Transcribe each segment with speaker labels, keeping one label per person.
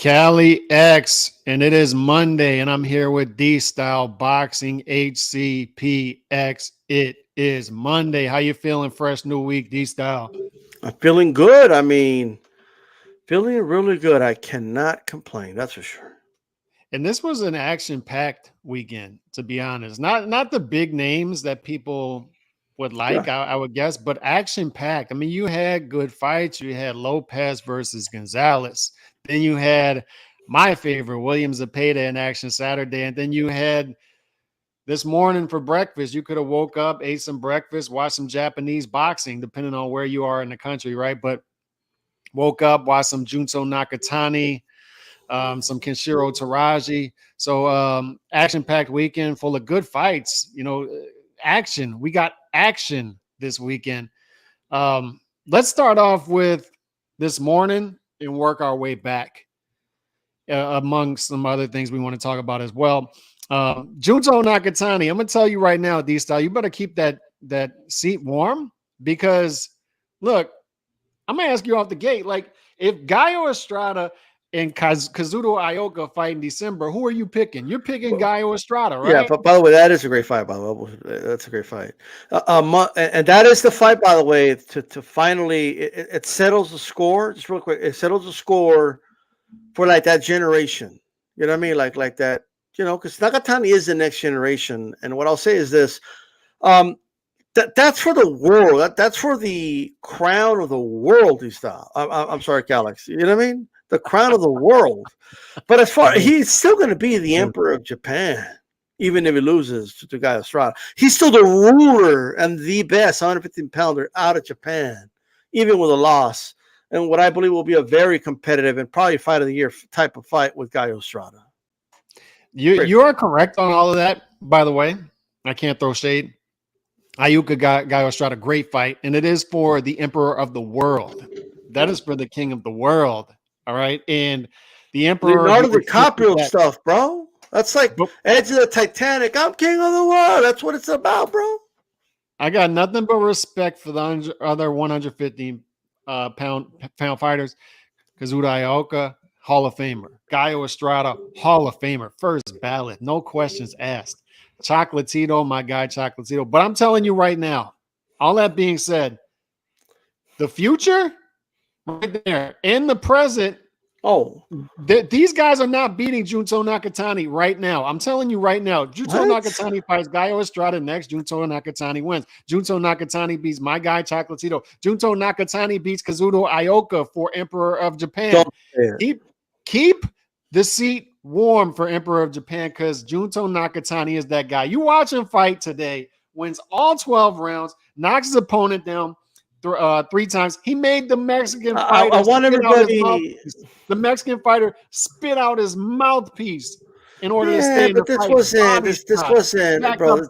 Speaker 1: Cali X, and it is Monday, and I'm here with D-Style Boxing HCPX. It is Monday. How you feeling? Fresh new week, D-Style.
Speaker 2: I'm feeling good. Feeling really good. I cannot complain. That's for sure.
Speaker 1: And this was an action-packed weekend, to be honest. Not the big names that people would like,
Speaker 2: Yeah.
Speaker 1: I would guess, but action-packed. I mean, you had good fights. You had Lopez versus Gonzalez. Then you had my favorite, William Zepeda, in action Saturday. And then you had this morning for breakfast. You could have woke up, ate some breakfast, watched some Japanese boxing, depending on where you are in the country, right? But woke up, watched some Junto Nakatani, some Kenshiro Teraji. So action-packed weekend full of good fights. Action. We got action this weekend. Let's start off with this morning and work our way back among some other things we want to talk about as well. Junto Nakatani, I'm going to tell you right now, D-Style, you better keep that seat warm because, look, I'm going to ask you off the gate. Like, if Gallo Estrada and Kazuto Ioka fight in December, who are you picking? You're picking Gallo Estrada, right?
Speaker 2: Yeah, but by the way, that is a great fight. By the way, that's a great fight, and that is the fight. By the way, to finally it settles the score. Just real quick, it settles the score for like that generation. You know what I mean? Like that. Because Nakatani is the next generation. And what I'll say is this: that's for the world. That's for the crown of the world. I'm sorry, Calix. You know what I mean? The crown of the world. But as far he's still going to be the emperor of Japan, even if he loses to Gallo Estrada. He's still the ruler and the best 115-pounder out of Japan, even with a loss. And what I believe will be a very competitive and probably fight of the year type of fight with Gallo Estrada.
Speaker 1: You are correct on all of that, by the way. I can't throw shade. Ayuka Gallo Estrada, great fight. And it is for the emperor of the world. That is for the king of the world. All right. And the emperor.
Speaker 2: Leonardo DiCaprio stuff, bro. That's like Edge of the Titanic. I'm king of the world. That's what it's about, bro.
Speaker 1: I got nothing but respect for the other 150 pound fighters. Kazuto Ioka, Hall of Famer. Gallo Estrada, Hall of Famer. First ballot. No questions asked. Chocolatito, my guy Chocolatito. But I'm telling you right now, all that being said, the future right there in the present. These guys are not beating Junto Nakatani right now. I'm telling you right now. Junto Nakatani fights Gallo Estrada next. Junto Nakatani wins. Junto Nakatani beats my guy Chocolatito. Junto Nakatani beats Kazuto Ioka for Emperor of Japan. Keep the seat warm for Emperor of Japan because Junto Nakatani is that guy. You watch him fight today, wins all 12 rounds, knocks his opponent down 3 times. He made the Mexican fighter.
Speaker 2: I want everybody.
Speaker 1: The Mexican fighter spit out his mouthpiece in order to stay in the
Speaker 2: fight. This wasn't, bro.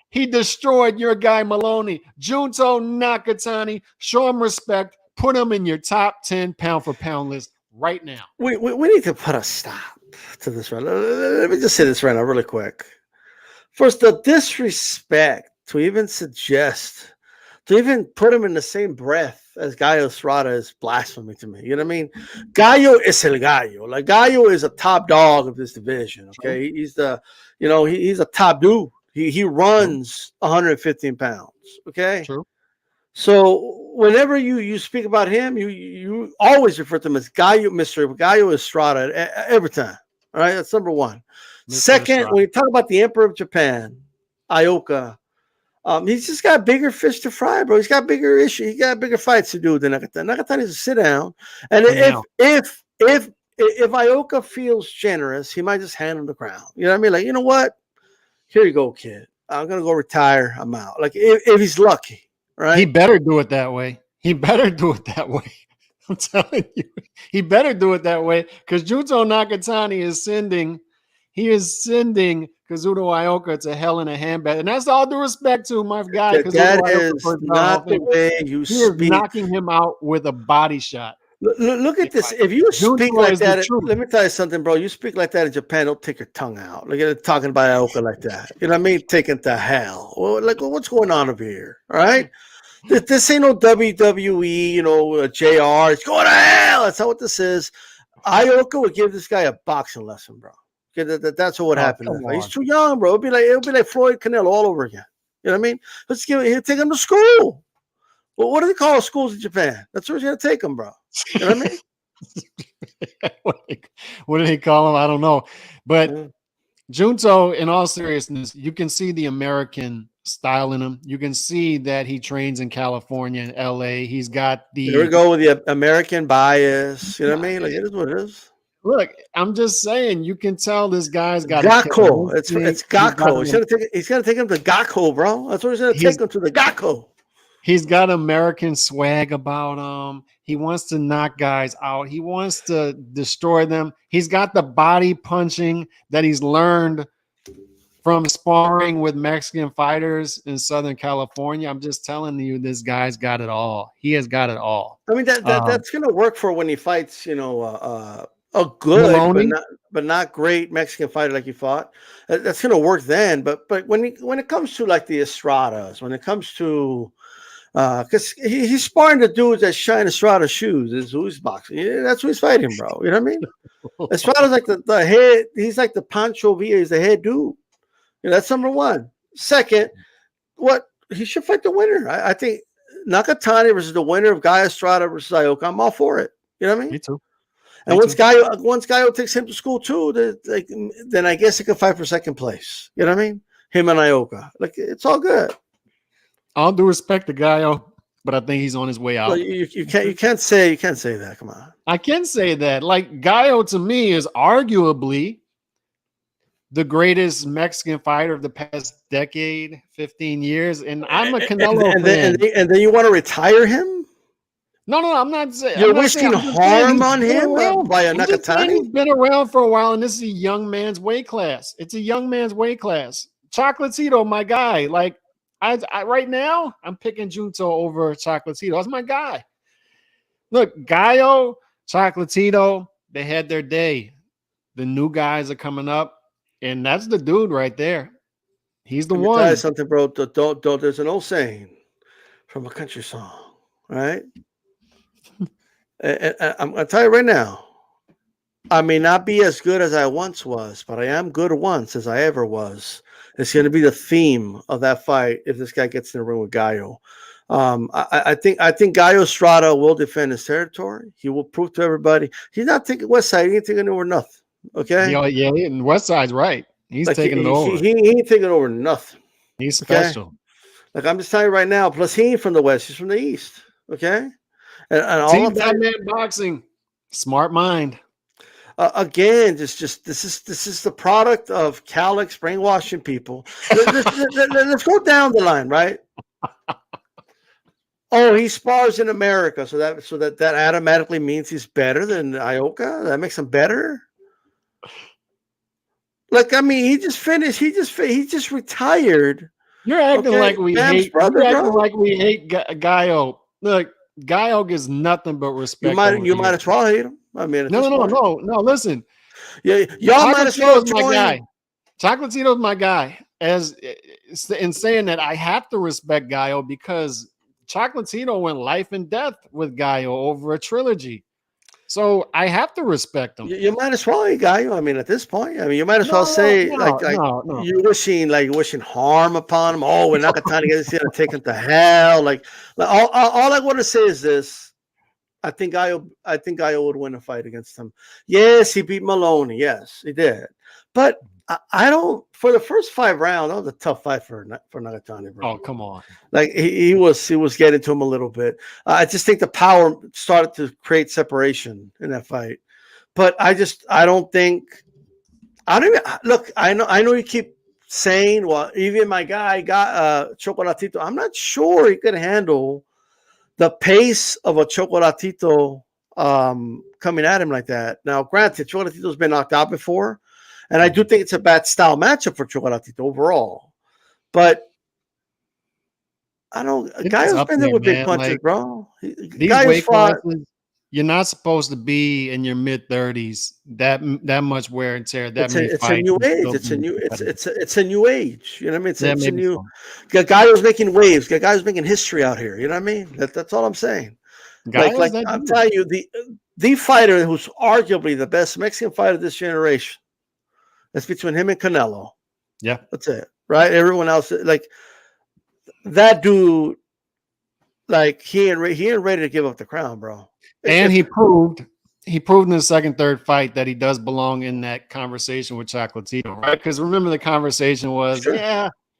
Speaker 1: He destroyed your guy Maloney. Junto Nakatani. Show him respect. Put him in your top 10 pound for pound list right now.
Speaker 2: We need to put a stop to this right now. Let me just say this right now, really quick. First, the disrespect to even suggest. To even put him in the same breath as Gallo Estrada is blasphemy to me. You know what I mean? Gallo is el gallo. Like Gallo is a top dog of this division. Okay, he's he's a top dude. He runs 115 pounds. Okay,
Speaker 1: true.
Speaker 2: So whenever you speak about him, you always refer to him as Gallo, Mr. Gallo Estrada every time. All right, that's number one. Mr. Second, Estrada. When you talk about the Emperor of Japan, Ioka. He's just got bigger fish to fry, bro. He's got bigger issues. He got bigger fights to do than Nakatani. Nakatani is a sit down. And if Ioka feels generous, he might just hand him the crown. You know what I mean? Like, you know what? Here you go, kid. I'm gonna go retire. I'm out. Like if he's lucky, right?
Speaker 1: He better do it that way. I'm telling you, he better do it that way because Junto Nakatani is sending. He is sending Kazuto Ioka to hell in a handbag. And that's all due respect to my guy.
Speaker 2: That is not the way you speak.
Speaker 1: He is knocking him out with a body shot.
Speaker 2: Look at this. If you speak like that, let me tell you something, bro. You speak like that in Japan, they'll take your tongue out. Look at it talking about Ioka like that. You know what I mean? Taking to hell. Well, like, what's going on over here? All right? This ain't no WWE, JR. It's going to hell. That's not what this is. Ioka would give this guy a boxing lesson, bro. That's what would
Speaker 1: Oh,
Speaker 2: happen.
Speaker 1: come
Speaker 2: He's
Speaker 1: on.
Speaker 2: too young, bro. It'd be like Floyd Canelo all over again. You know what I mean? He'll take him to school. Well, what do they call schools in Japan? That's where he's gonna take him, bro. You know what I mean?
Speaker 1: What do they call him? I don't know. But
Speaker 2: Yeah.
Speaker 1: Junto, in all seriousness, you can see the American style in him. You can see that he trains in California and LA. He's got
Speaker 2: Here we
Speaker 1: the
Speaker 2: go with the American bias. You know what I mean? Like it is what it is.
Speaker 1: look. I'm just saying, you can tell this guy's got a killer
Speaker 2: Gakko. It's
Speaker 1: instinct.
Speaker 2: Gakko. He's gonna take him to Gakko, bro. That's what he's gonna take him to the Gakko.
Speaker 1: He's got American swag about him. He wants to knock guys out. He wants to destroy them. He's got the body punching that he's learned from sparring with Mexican fighters in Southern California. I'm just telling you, this guy's got it all. He has got it all.
Speaker 2: I mean that's gonna work for when he fights, a good
Speaker 1: Maloney?
Speaker 2: but not great Mexican fighter like you fought. That's gonna work then. But when it comes to like the Estradas, when it comes to because he's sparring the dudes that shine Estrada shoes. Is who he's boxing. Yeah, that's who he's fighting, bro. You know what I mean? Estrada's like the head. He's like the Pancho Villa. He's the head dude. That's number one. Second, what he should fight the winner. I think Nakatani versus the winner of Guy Estrada versus Ioka. I'm all for it. You know what I mean?
Speaker 1: Me too.
Speaker 2: And once Guy takes him to school too, then I guess he can fight for second place. You know what I mean? Him and Ioka. Like it's all good.
Speaker 1: All due respect to Gaio, but I think he's on his way out.
Speaker 2: Well, you can't say that. Come on.
Speaker 1: I can say that. Like Gaio to me is arguably the greatest Mexican fighter of the past decade, 15 years. And I'm a Canelo fan.
Speaker 2: And then you want to retire him?
Speaker 1: No, I'm not saying.
Speaker 2: You're wishing harm on him by a Nakatani?
Speaker 1: He's been around for a while, and this is a young man's weight class. It's a young man's weight class. Chocolatito, my guy. Like, I right now, I'm picking Junto over Chocolatito. That's my guy. Look, Gallo, Chocolatito, they had their day. The new guys are coming up, and that's the dude right there. He's the one.
Speaker 2: Tell you something, bro. Don't. There's an old saying from a country song, right? And I'm gonna tell you right now. I may not be as good as I once was, but I am good once as I ever was. It's going to be the theme of that fight if this guy gets in the ring with Gallo. I think Gallo Estrada will defend his territory. He will prove to everybody he's not taking West Side. He ain't taking over nothing. Okay.
Speaker 1: Yeah, and West Side's right. He's taking it over.
Speaker 2: He ain't taking over nothing.
Speaker 1: He's special.
Speaker 2: Okay? Like I'm just telling you right now. Plus, he ain't from the West. He's from the East. Okay. And all
Speaker 1: Team Batman boxing, smart mind.
Speaker 2: Again, this is the product of Calix brainwashing people. Let's go down the line, right? Oh, he spars in America, so that automatically means he's better than Ioka. That makes him better. Like I mean, he just finished. He just retired.
Speaker 1: You're acting like we hate.
Speaker 2: Brother,
Speaker 1: you're acting like we hate Gallo. Look, Gallo gets nothing but respect.
Speaker 2: You might as well hate him. I mean,
Speaker 1: no. Listen,
Speaker 2: yeah, y'all might as well join.
Speaker 1: My guy. Chocolatito's my guy. As in saying that, I have to respect Gallo because Chocolatito went life and death with Gallo over a trilogy. So I have to respect him.
Speaker 2: You might as well hate Gallo. I mean, at this point, I mean, you might as well say you're wishing harm upon him. Oh, when Nakatani gets going to take him to hell. Like all I want to say is this. I think Gallo would win a fight against him. Yes, he beat Maloney. Yes, he did. But I don't. For the first 5 rounds, that was a tough fight for Nakatani, bro.
Speaker 1: Oh, come on.
Speaker 2: Like he was getting to him a little bit. I just think the power started to create separation in that fight. But I don't even look. I know you keep saying, well, even my guy got Chocolatito. I'm not sure he could handle the pace of a Chocolatito coming at him like that. Now, granted, Chocolatito's been knocked out before, and I do think it's a bad style matchup for Chocolatito overall. But I don't. Gallo's been there with big punches, like, bro.
Speaker 1: These weight classes, you're not supposed to be in your mid-30s. That much wear and tear. It's
Speaker 2: a new age. It's a new age. You know what I mean? It's a new. Gallo's making waves. Gallo's making history out here. You know what I mean? That's all I'm saying. Like I'm telling you, the fighter who's arguably the best Mexican fighter of this generation. That's between him and Canelo.
Speaker 1: Yeah.
Speaker 2: That's it, right? Everyone else, like that dude, like he ain't ready to give up the crown, bro.
Speaker 1: And
Speaker 2: If
Speaker 1: he proved in his second, third fight that he does belong in that conversation with Chocolatito, right? Because remember the conversation was,
Speaker 2: sure.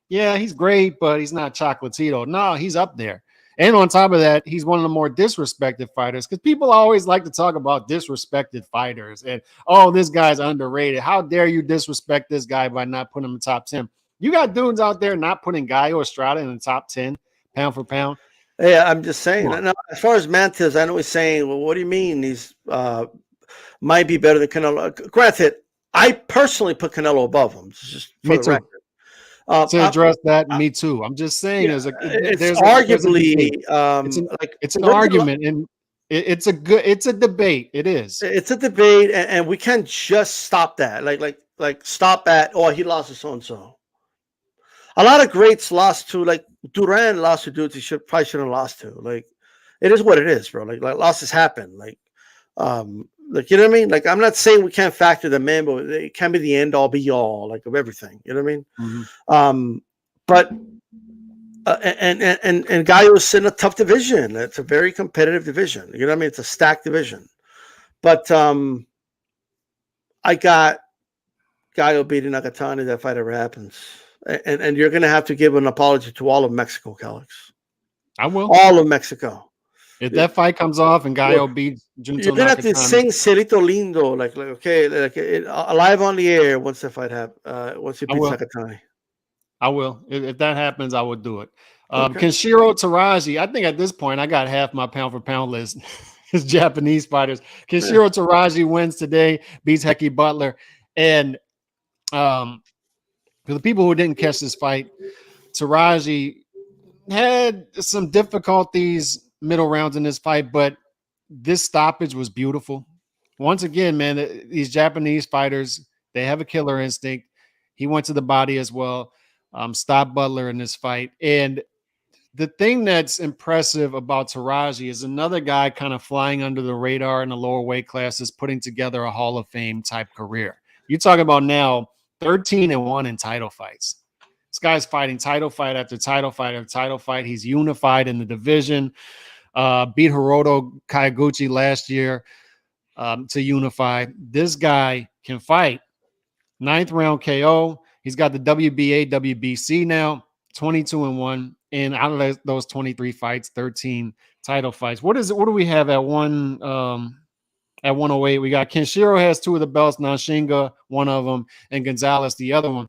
Speaker 1: yeah, he's great, but he's not Chocolatito. No, he's up there. And on top of that, he's one of the more disrespected fighters because people always like to talk about disrespected fighters and, oh, this guy's underrated. How dare you disrespect this guy by not putting him in the top 10? You got dudes out there not putting Gallo Estrada in the top 10, pound for pound.
Speaker 2: Yeah, I'm just saying. Now, as far as Mantis, I know he's saying, well, what do you mean he's might be better than Canelo? Granted, I personally put Canelo above him, just for
Speaker 1: Me
Speaker 2: the
Speaker 1: too.
Speaker 2: record.
Speaker 1: To address that, me too. I'm just saying,
Speaker 2: Yeah, it's
Speaker 1: there's a
Speaker 2: arguably
Speaker 1: debate.
Speaker 2: like
Speaker 1: It's an argument, and it's a debate. It is.
Speaker 2: It's a debate, and we can't just stop that. Like stop at, oh, he lost to so and so. A lot of greats lost to, like Duran lost to dudes he probably shouldn't have lost to. Like it is what it is, bro. Like losses happen. Like you know what I mean? Like I'm not saying we can't factor them in, but it can't be the end all be all, like, of everything. You know what I mean?
Speaker 1: Mm-hmm.
Speaker 2: But and Gallo's in a tough division. It's a very competitive division. You know what I mean? It's a stacked division. But I got Gallo beating Nakatani if that fight ever happens. And you're going to have to give an apology to all of Mexico, Calix.
Speaker 1: I will.
Speaker 2: All of Mexico.
Speaker 1: If that fight comes off and Gallo beats Junto
Speaker 2: you're going to have to sing Cerrito Lindo, like okay, like live on the air once the fight happens, once he beats Nakatani.
Speaker 1: I will. If that happens, I will do it. Kenshiro Teraji, I think at this point I got half my pound for pound list. His Japanese fighters. Kenshiro Teraji wins today, beats Heki Butler. And for the people who didn't catch this fight, Teraji had some difficulties middle rounds in this fight, but this stoppage was beautiful. Once again, man, these Japanese fighters, they have a killer instinct. He went to the body as well. Stopped Butler in this fight. And the thing that's impressive about Teraji is another guy kind of flying under the radar in the lower weight classes, putting together a Hall of Fame type career. You're talking about now 13-1 in title fights. This guy's fighting title fight after title fight after title fight. He's unified in the division. Beat Hiroto Kaiguchi last year to unify. This guy can fight. 9th round KO. He's got the WBA, WBC now. 22-1. And out of those 23 fights, 13 title fights. What is it? What do we have at 108? We got Kenshiro has 2 of the belts, Nashinga, one of them, and Gonzalez, the other one.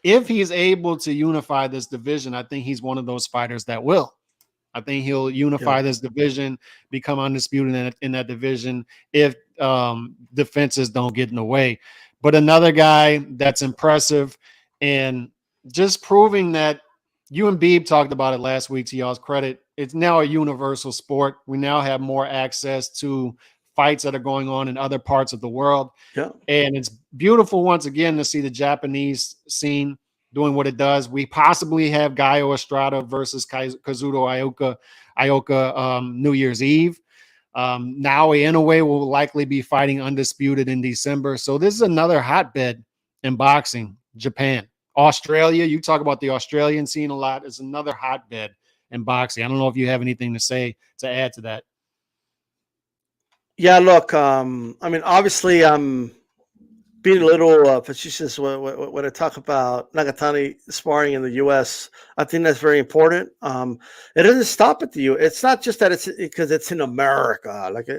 Speaker 1: If he's able to unify this division, I think he's one of those fighters that will. I think he'll unify this division, become undisputed in that division if defenses don't get in the way. But another guy that's impressive and just proving that you and Beeb talked about it last week, to y'all's credit. It's now a universal sport. We now have more access to fights that are going on in other parts of the world.
Speaker 2: Yeah. And
Speaker 1: it's beautiful once again to see the Japanese scene doing what it does. We possibly have Gallo Estrada versus Kazuto Ioka New Year's Eve. Naoya Inoue will likely be fighting undisputed in December. So this is another hotbed in boxing. Japan. Australia, you talk about the Australian scene a lot. It's another hotbed in boxing. I don't know if you have anything to add to that.
Speaker 2: Yeah, look, I mean, obviously, I'm being a little facetious when I talk about Nakatani sparring in the U.S. I think that's very important. It doesn't stop at the U.S. It's not just that it's because it's in America. Like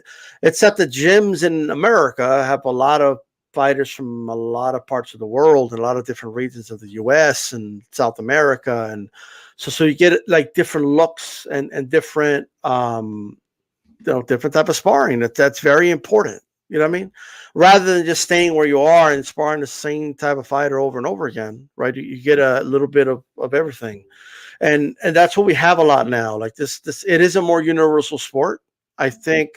Speaker 2: it's that the gyms in America have a lot of fighters from a lot of parts of the world and a lot of different regions of the U.S. and South America, and so you get like different looks and different different type of sparring. That's very important. You know what I mean? Rather than just staying where you are and sparring the same type of fighter over and over again, right? You get a little bit of everything, and that's what we have a lot now. Like this it is a more universal sport. I think.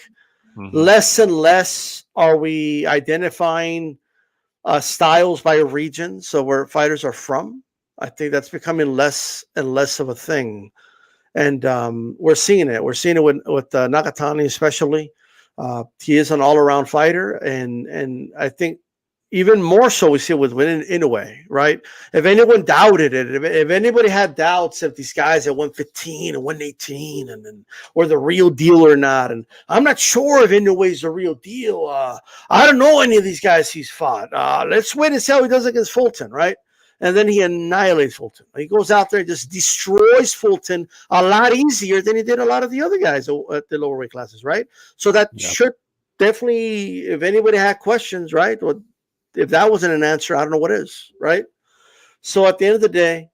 Speaker 2: Less and less are we identifying styles by region, so where fighters are from. I think that's becoming less and less of a thing, and we're seeing it. We're seeing it with Nakatani, especially. He is an all-around fighter, and I think even more so we see it with Inoue, right? If anyone doubted it, if anybody had doubts if these guys at 115 and 118 and or the real deal or not, and I'm not sure if Inoue's the real deal. I don't know any of these guys he's fought. Let's wait and see how he does against Fulton, right? And then he annihilates Fulton. He goes out there and just destroys Fulton a lot easier than he did a lot of the other guys at the lower weight classes, right? So that should definitely, if anybody had questions, right? Well, if that wasn't an answer, I don't know what is, right? So at the end of the day,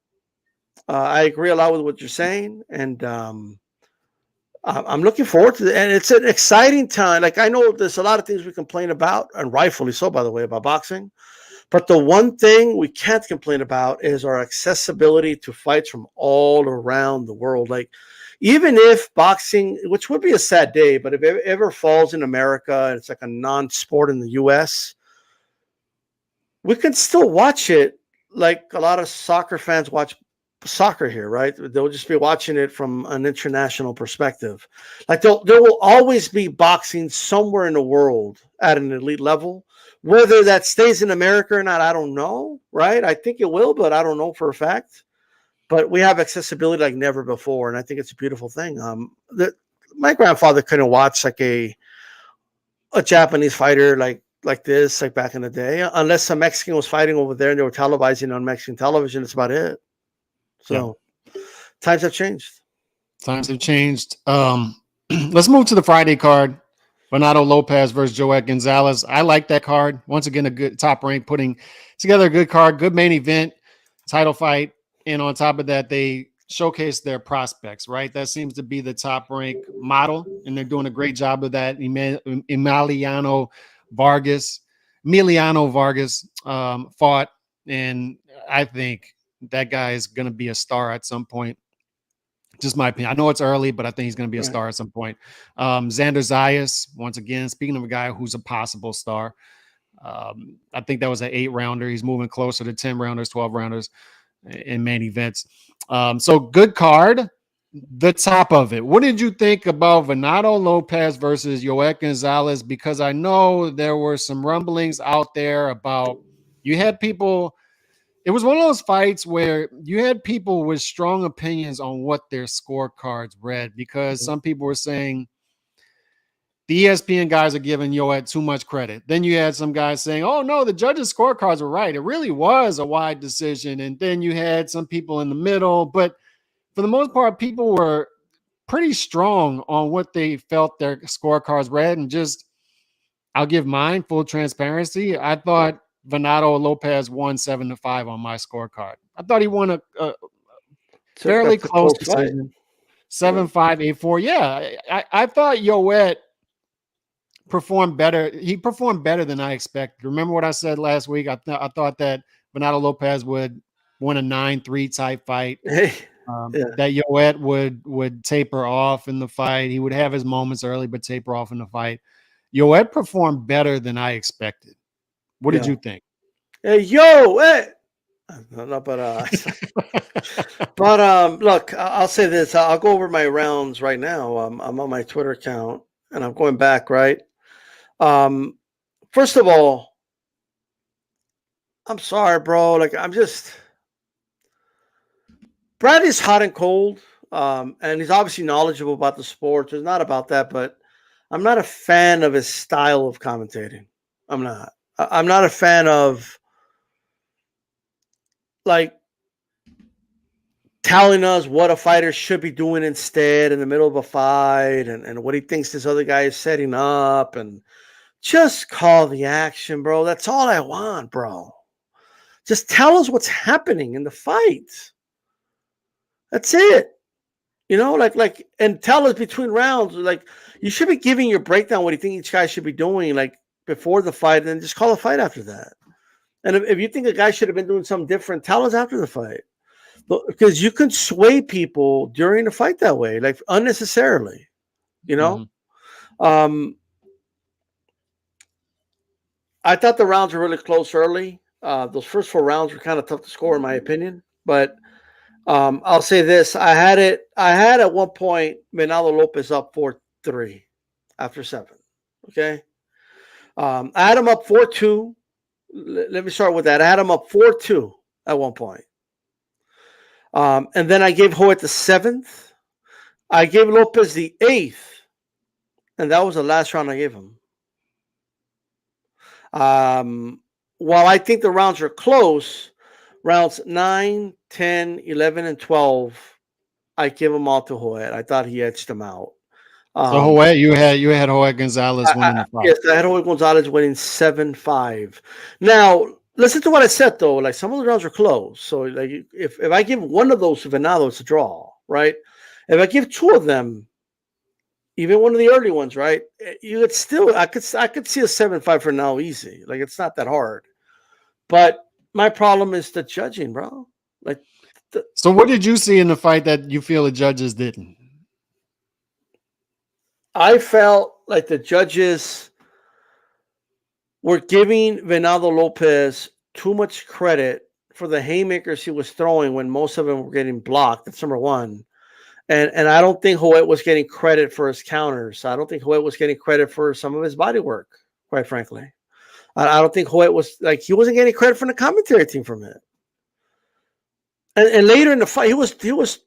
Speaker 2: I agree a lot with what you're saying, and I'm looking forward to it. And it's an exciting time. Like, I know there's a lot of things we complain about, and rightfully so, by the way, about boxing. But the one thing we can't complain about is our accessibility to fights from all around the world. Like, even if boxing, which would be a sad day, but if it ever falls in America and it's like a non-sport in the U.S., we can still watch it like a lot of soccer fans watch soccer here, right? They'll just be watching it from an international perspective. Like, there will always be boxing somewhere in the world at an elite level. Whether that stays in America or not, I don't know, right? I think it will, but I don't know for a fact. But we have accessibility like never before, and I think it's a beautiful thing. My grandfather couldn't watch like a Japanese fighter like this, like back in the day, unless a Mexican was fighting over there and they were televising on Mexican television. That's about it. So times have changed.
Speaker 1: Times have changed. Let's move to the Friday card. Bernardo Lopez versus Joet Gonzalez. I like that card. Once again, a good Top Rank putting together a good card, good main event, title fight. And on top of that, they showcase their prospects, right? That seems to be the Top Rank model, and they're doing a great job of that. Emiliano Vargas fought, and I think that guy is going to be a star at some point. Just my opinion. I know it's early, but I think he's going to be a star at some point. Xander Zayas, once again, speaking of a guy who's a possible star, I think that was an 8-rounder. He's moving closer to 10 rounders, 12 rounders in main events. So good card. The top of it. What did you think about Bernardo Lopez versus Joet Gonzalez? Because I know there were some rumblings out there about you had people. It was one of those fights where you had people with strong opinions on what their scorecards read, because some people were saying the ESPN guys are giving Yoet too much credit. Then you had some guys saying, oh, no, the judges' scorecards were right. It really was a wide decision. And then you had some people in the middle. But for the most part, people were pretty strong on what they felt their scorecards read. And just, I'll give mine full transparency. I thought Bernardo Lopez won 7-5 on my scorecard. I thought he won a fairly close decision. 7-5, 8-4. Yeah, I thought Yoet performed better. He performed better than I expected. Remember what I said last week? I thought that Bernardo Lopez would win a 9-3 type fight. That Yoet would taper off in the fight. He would have his moments early, but taper off in the fight. Yoet performed better than I expected. What did you think?
Speaker 2: Hey, yo, hey. No, but look, I'll say this. I'll go over my rounds right now. I'm on my Twitter account, and I'm going back, right? First of all, I'm sorry, bro. Like, Brad is hot and cold, and he's obviously knowledgeable about the sport. It's not about that, but I'm not a fan of his style of commentating. I'm not. I'm not a fan of, like, telling us what a fighter should be doing instead in the middle of a fight, and what he thinks this other guy is setting up, and just call the action, bro. That's all I want, bro. Just tell us what's happening in the fight. That's it. You know, and tell us between rounds. Like, you should be giving your breakdown what you think each guy should be doing, like, before the fight, and then just call a fight after that. And if you think a guy should have been doing something different, tell us after the fight. Because you can sway people during the fight that way, like, unnecessarily. You know? I thought the rounds were really close early. Those first 4 rounds were kind of tough to score, in my opinion. But I'll say this: I had at one point Bernardo Lopez up 4-3 after 7. Okay. I had him up 4-2. Let me start with that. I had him up 4-2 at one point. And then I gave Hoyt the 7th. I gave Lopez the 8th. And that was the last round I gave him. While I think the rounds are close, rounds 9, 10, 11, and 12, I give them all to Hoyt. I thought he edged them out.
Speaker 1: So Hoyt, you had Hoyt Gonzalez winning the fight.
Speaker 2: Yes, I had Hoyt Gonzalez winning 7-5. Now, listen to what I said though. Like some of the rounds are close. So like if I give one of those to Venado, it's a draw, right? If I give two of them, even one of the early ones, right? You could still I could see a 7-5 for now easy. Like it's not that hard. But my problem is the judging, bro. Like
Speaker 1: so what did you see in the fight that you feel the judges didn't?
Speaker 2: I felt like the judges were giving Venado Lopez too much credit for the haymakers he was throwing when most of them were getting blocked. That's number one. And I don't think Hoyt was getting credit for his counters. I don't think Hoyt was getting credit for some of his body work, quite frankly. I don't think Hoyt was like he wasn't getting credit from the commentary team from it. And later in the fight, he was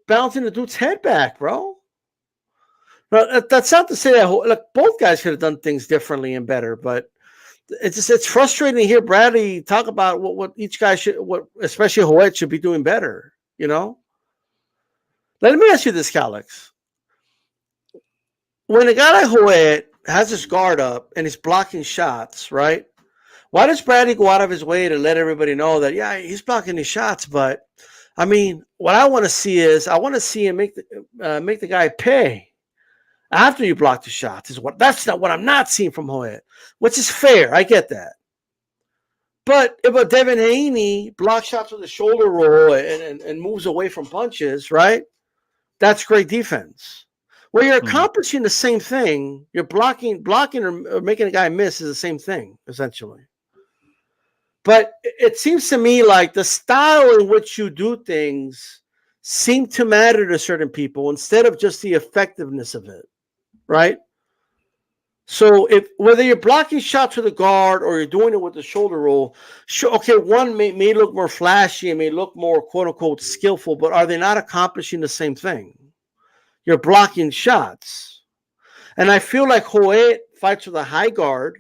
Speaker 2: bouncing the dude's head back, bro. Now, that's not to say that like both guys could have done things differently and better, but it's frustrating to hear Bradley talk about what each guy should, what especially Hoyt should be doing better. You know. Let me ask you this, Calix. When a guy like Hoyt has his guard up and he's blocking shots, right? Why does Bradley go out of his way to let everybody know that, yeah, he's blocking these shots? But, I mean, what I want to see is I want to see him make the guy pay after you block the shots. That's not what I'm not seeing from Hoyt, which is fair. I get that. But if a Devin Haney blocks shots with a shoulder roll and moves away from punches, right? That's great defense. Where you're accomplishing the same thing, you're blocking or making a guy miss is the same thing, essentially. But it seems to me like the style in which you do things seem to matter to certain people instead of just the effectiveness of it, right? So if whether you're blocking shots with a guard or you're doing it with the shoulder roll, okay, one may look more flashy and may look more quote unquote skillful, but are they not accomplishing the same thing? You're blocking shots. And I feel like Hoyt fights with a high guard.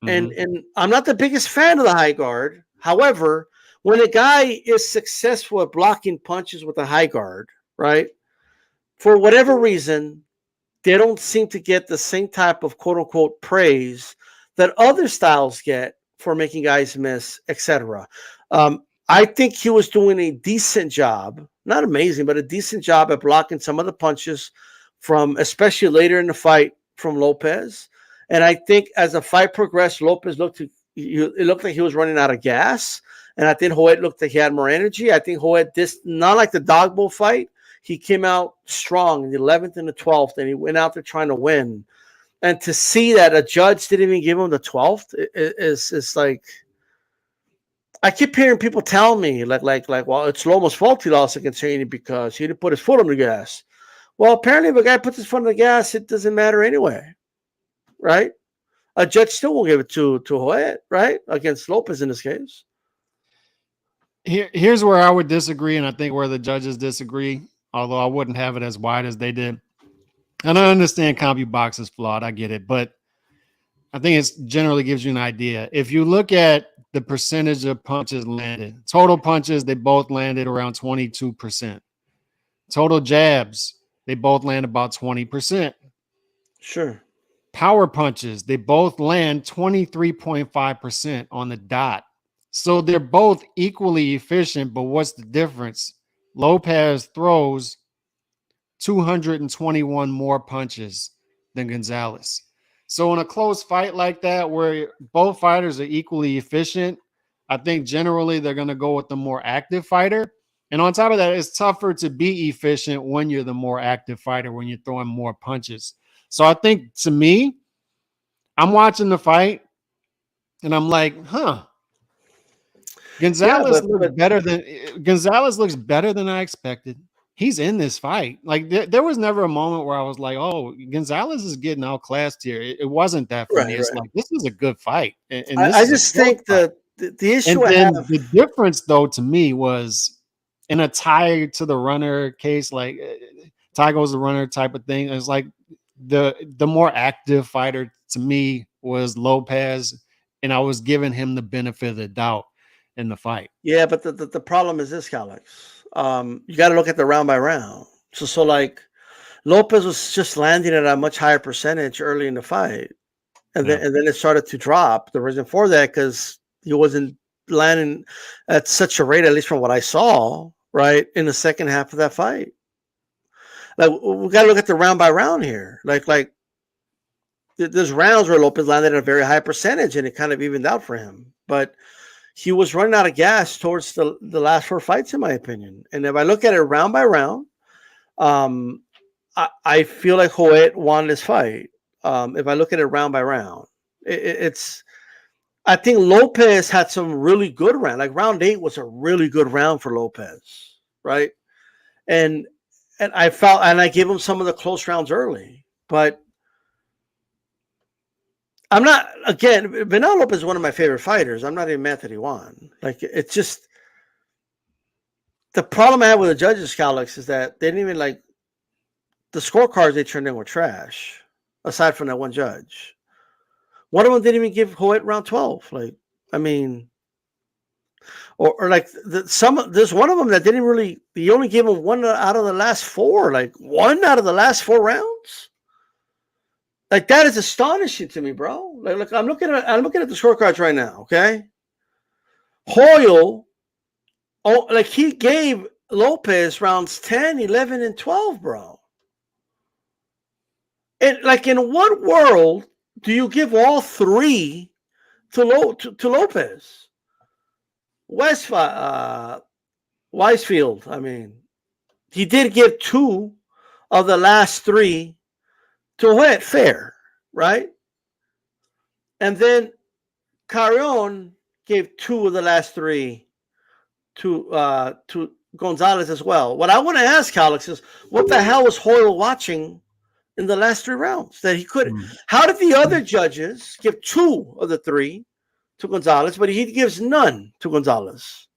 Speaker 2: And I'm not the biggest fan of the high guard. However, when a guy is successful at blocking punches with a high guard, right? For whatever reason, they don't seem to get the same type of quote unquote praise that other styles get for making guys miss, etc. I think he was doing a decent job, not amazing, but a decent job at blocking some of the punches from, especially later in the fight, from Lopez. And I think as the fight progressed, Lopez it looked like he was running out of gas. And I think Hoyt looked like he had more energy. I think Hoyt, not like the dog bull fight, he came out strong in the 11th and the 12th, and he went out there trying to win. And to see that a judge didn't even give him the 12th is like, I keep hearing people tell me like, well, it's Loma's fault he lost against Haney because he didn't put his foot on the gas. Well, apparently if a guy puts his foot on the gas, it doesn't matter anyway, right? A judge still will give it to Hoyt, right? Against Lopez in this case.
Speaker 1: Here's where I would disagree, and I think where the judges disagree, although I wouldn't have it as wide as they did. And I understand CompuBox is flawed. I get it. But I think it generally gives you an idea. If you look at the percentage of punches landed, total punches, they both landed around 22%. Total jabs, they both land about 20%.
Speaker 2: Sure.
Speaker 1: Power punches, they both land 23.5% on the dot. So they're both equally efficient, but what's the difference? Lopez throws 221 more punches than Gonzalez. So in a close fight like that, where both fighters are equally efficient, I think generally they're going to go with the more active fighter. And on top of that, it's tougher to be efficient when you're the more active fighter, when you're throwing more punches. So I think, to me, I'm watching the fight and I'm like, Gonzalez looks better than I expected. he's in this fight. Like there was never a moment where I was like, oh, Gonzalez is getting outclassed here. It wasn't that for me.
Speaker 2: Right,
Speaker 1: It's
Speaker 2: right.
Speaker 1: like this is a good fight, and this
Speaker 2: I
Speaker 1: is a
Speaker 2: just
Speaker 1: close
Speaker 2: think
Speaker 1: fight.
Speaker 2: the issue
Speaker 1: And
Speaker 2: I
Speaker 1: then
Speaker 2: have.
Speaker 1: the difference, though, to me was in a tie to the runner case, like tie goes the runner type of thing. It's like the more active fighter to me was Lopez, and I was giving him the benefit of the doubt in the fight.
Speaker 2: Yeah, but the problem is this, Alex. You got to look at the round by round. So like Lopez was just landing at a much higher percentage early in the fight, and
Speaker 1: Yeah.
Speaker 2: then it started to drop. The reason for that because he wasn't landing at such a rate, at least from what I saw, right in the second half of that fight. Like we got to look at the round by round here. Like there's rounds where Lopez landed at a very high percentage, and it kind of evened out for him, but he was running out of gas towards the last four fights, in my opinion. And if I look at it round by round, I feel like Hoyt won this fight. If I look at it round by round, it's. I think Lopez had some really good round. Like round 8 was a really good round for Lopez, right? And I felt, and I gave him some of the close rounds early, but I'm not. Again, Bernal Lopez is one of my favorite fighters. I'm not even mad that he won. Like it's just the problem I have with the judges, Alex, is that they didn't even like the scorecards they turned in were trash. Aside from that one judge, one of them didn't even give Hoyt round 12. Like, I mean, or like there's one of them that didn't really. He only gave him one out of the last four. Like one out of the last 4 rounds. Like that is astonishing to me, bro. Like, look, I'm looking at the scorecards right now. Okay, Hoyle, like he gave Lopez rounds 10, 11, and 12, bro. And like, in what world do you give all 3 to Lopez? Weisfield. I mean, he did give 2 of the last 3 to Hoyt, fair, right? And then Carrion gave 2 of the last 3 to Gonzalez as well. What I want to ask Alex is, what the hell was Hoyle watching in the last 3 rounds that he could? How did the other judges give 2 of the 3 to Gonzalez, but he gives none to Gonzalez?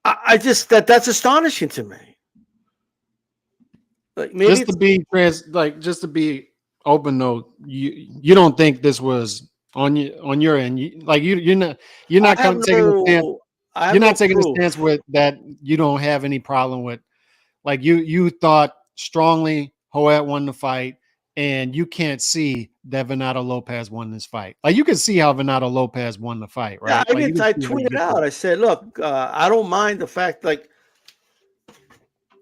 Speaker 2: I just that's astonishing to me. Like maybe
Speaker 1: just to be open though, you don't think this was on your end? You're not taking a stance. You're not taking a stance with that. You don't have any problem with, like you thought strongly Hoyt won the fight, and you can't see that Venado Lopez won this fight. Like you can see how Venado Lopez won the fight, right?
Speaker 2: Yeah,
Speaker 1: Like,
Speaker 2: I tweeted out. I said, look, I don't mind the fact, like,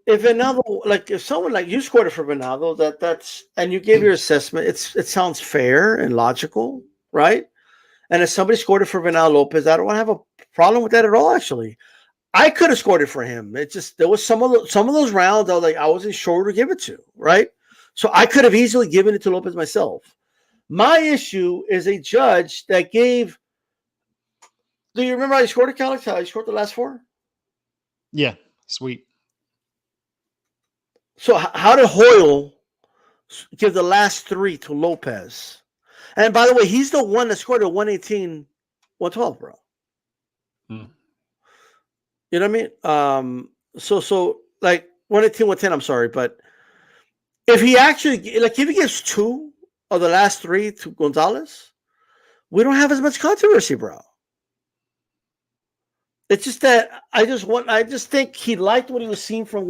Speaker 2: if Venado, like, if someone like you scored it for Venado, that's and you gave your assessment, it sounds fair and logical, right? And if somebody scored it for Venado Lopez, I don't have a problem with that at all. Actually, I could have scored it for him. It just there was some of those rounds I wasn't sure to give it to, right? So I could have easily given it to Lopez myself. My issue is a judge that gave. Do you remember how he scored it, Alex? How he scored the last 4?
Speaker 1: Yeah, sweet.
Speaker 2: So how did Hoyle give the last 3 to Lopez? And by the way, he's the one that scored a 118, 112, bro. You know what I mean? So like 118, 110, I'm sorry, but if he actually, like, if he gives 2 of the last 3 to Gonzalez, we don't have as much controversy, bro. It's just that I just think he liked what he was seeing from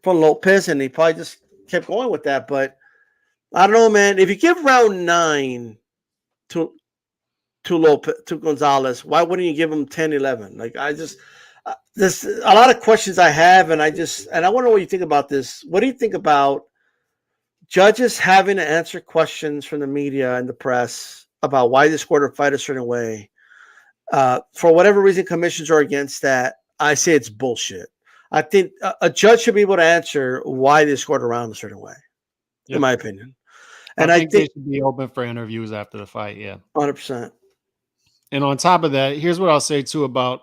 Speaker 2: Lopez, and he probably just kept going with that. But I don't know, man. If you give round 9 to Lopez, to Gonzalez, why wouldn't you give him 10, 11? Like, I just there's a lot of questions I have, and I want to know what you think about this. What do you think about judges having to answer questions from the media and the press about why they scored a fight a certain way? For whatever reason, commissions are against that. I say it's bullshit. I think a judge should be able to answer why they scored a round a certain way, in my opinion. And I think
Speaker 1: they should be open for interviews after the fight. Yeah,
Speaker 2: 100%.
Speaker 1: And on top of that, here's what I'll say too about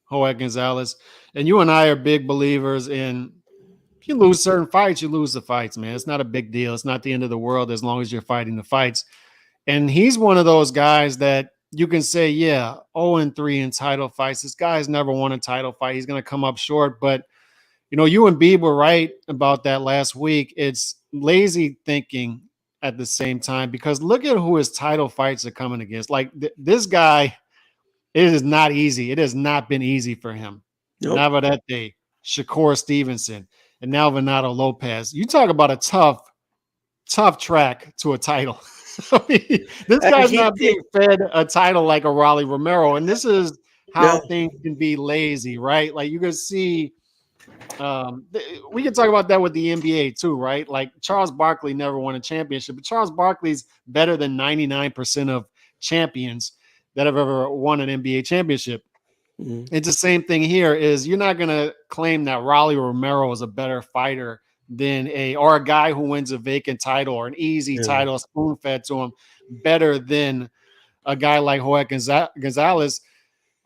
Speaker 1: Hoyt Gonzalez. And you and I are big believers in if you lose certain fights, you lose the fights, man. It's not a big deal. It's not the end of the world as long as you're fighting the fights. And he's one of those guys that you can say, yeah, 0-3 in title fights. This guy's never won a title fight. He's going to come up short. But, you and Beeb were right about that last week. It's lazy thinking at the same time, because look at who his title fights are coming against. Like this guy, it is not easy. It has not been easy for him.
Speaker 2: Nope.
Speaker 1: Navarrete, Shakur Stevenson, and now Venado Lopez. You talk about a tough track to a title. I mean, this guy's not being fed a title like a Raleigh Romero, and this is how things can be lazy, right? Like you can see, we can talk about that with the NBA too, right? Like Charles Barkley never won a championship, but Charles Barkley's better than 99% of champions that have ever won an NBA championship. Mm-hmm. It's the same thing here. Is you're not going to claim that Raleigh Romero is a better fighter than a guy who wins a vacant title or an easy title, spoon fed to him, better than a guy like Joel Gonzalez,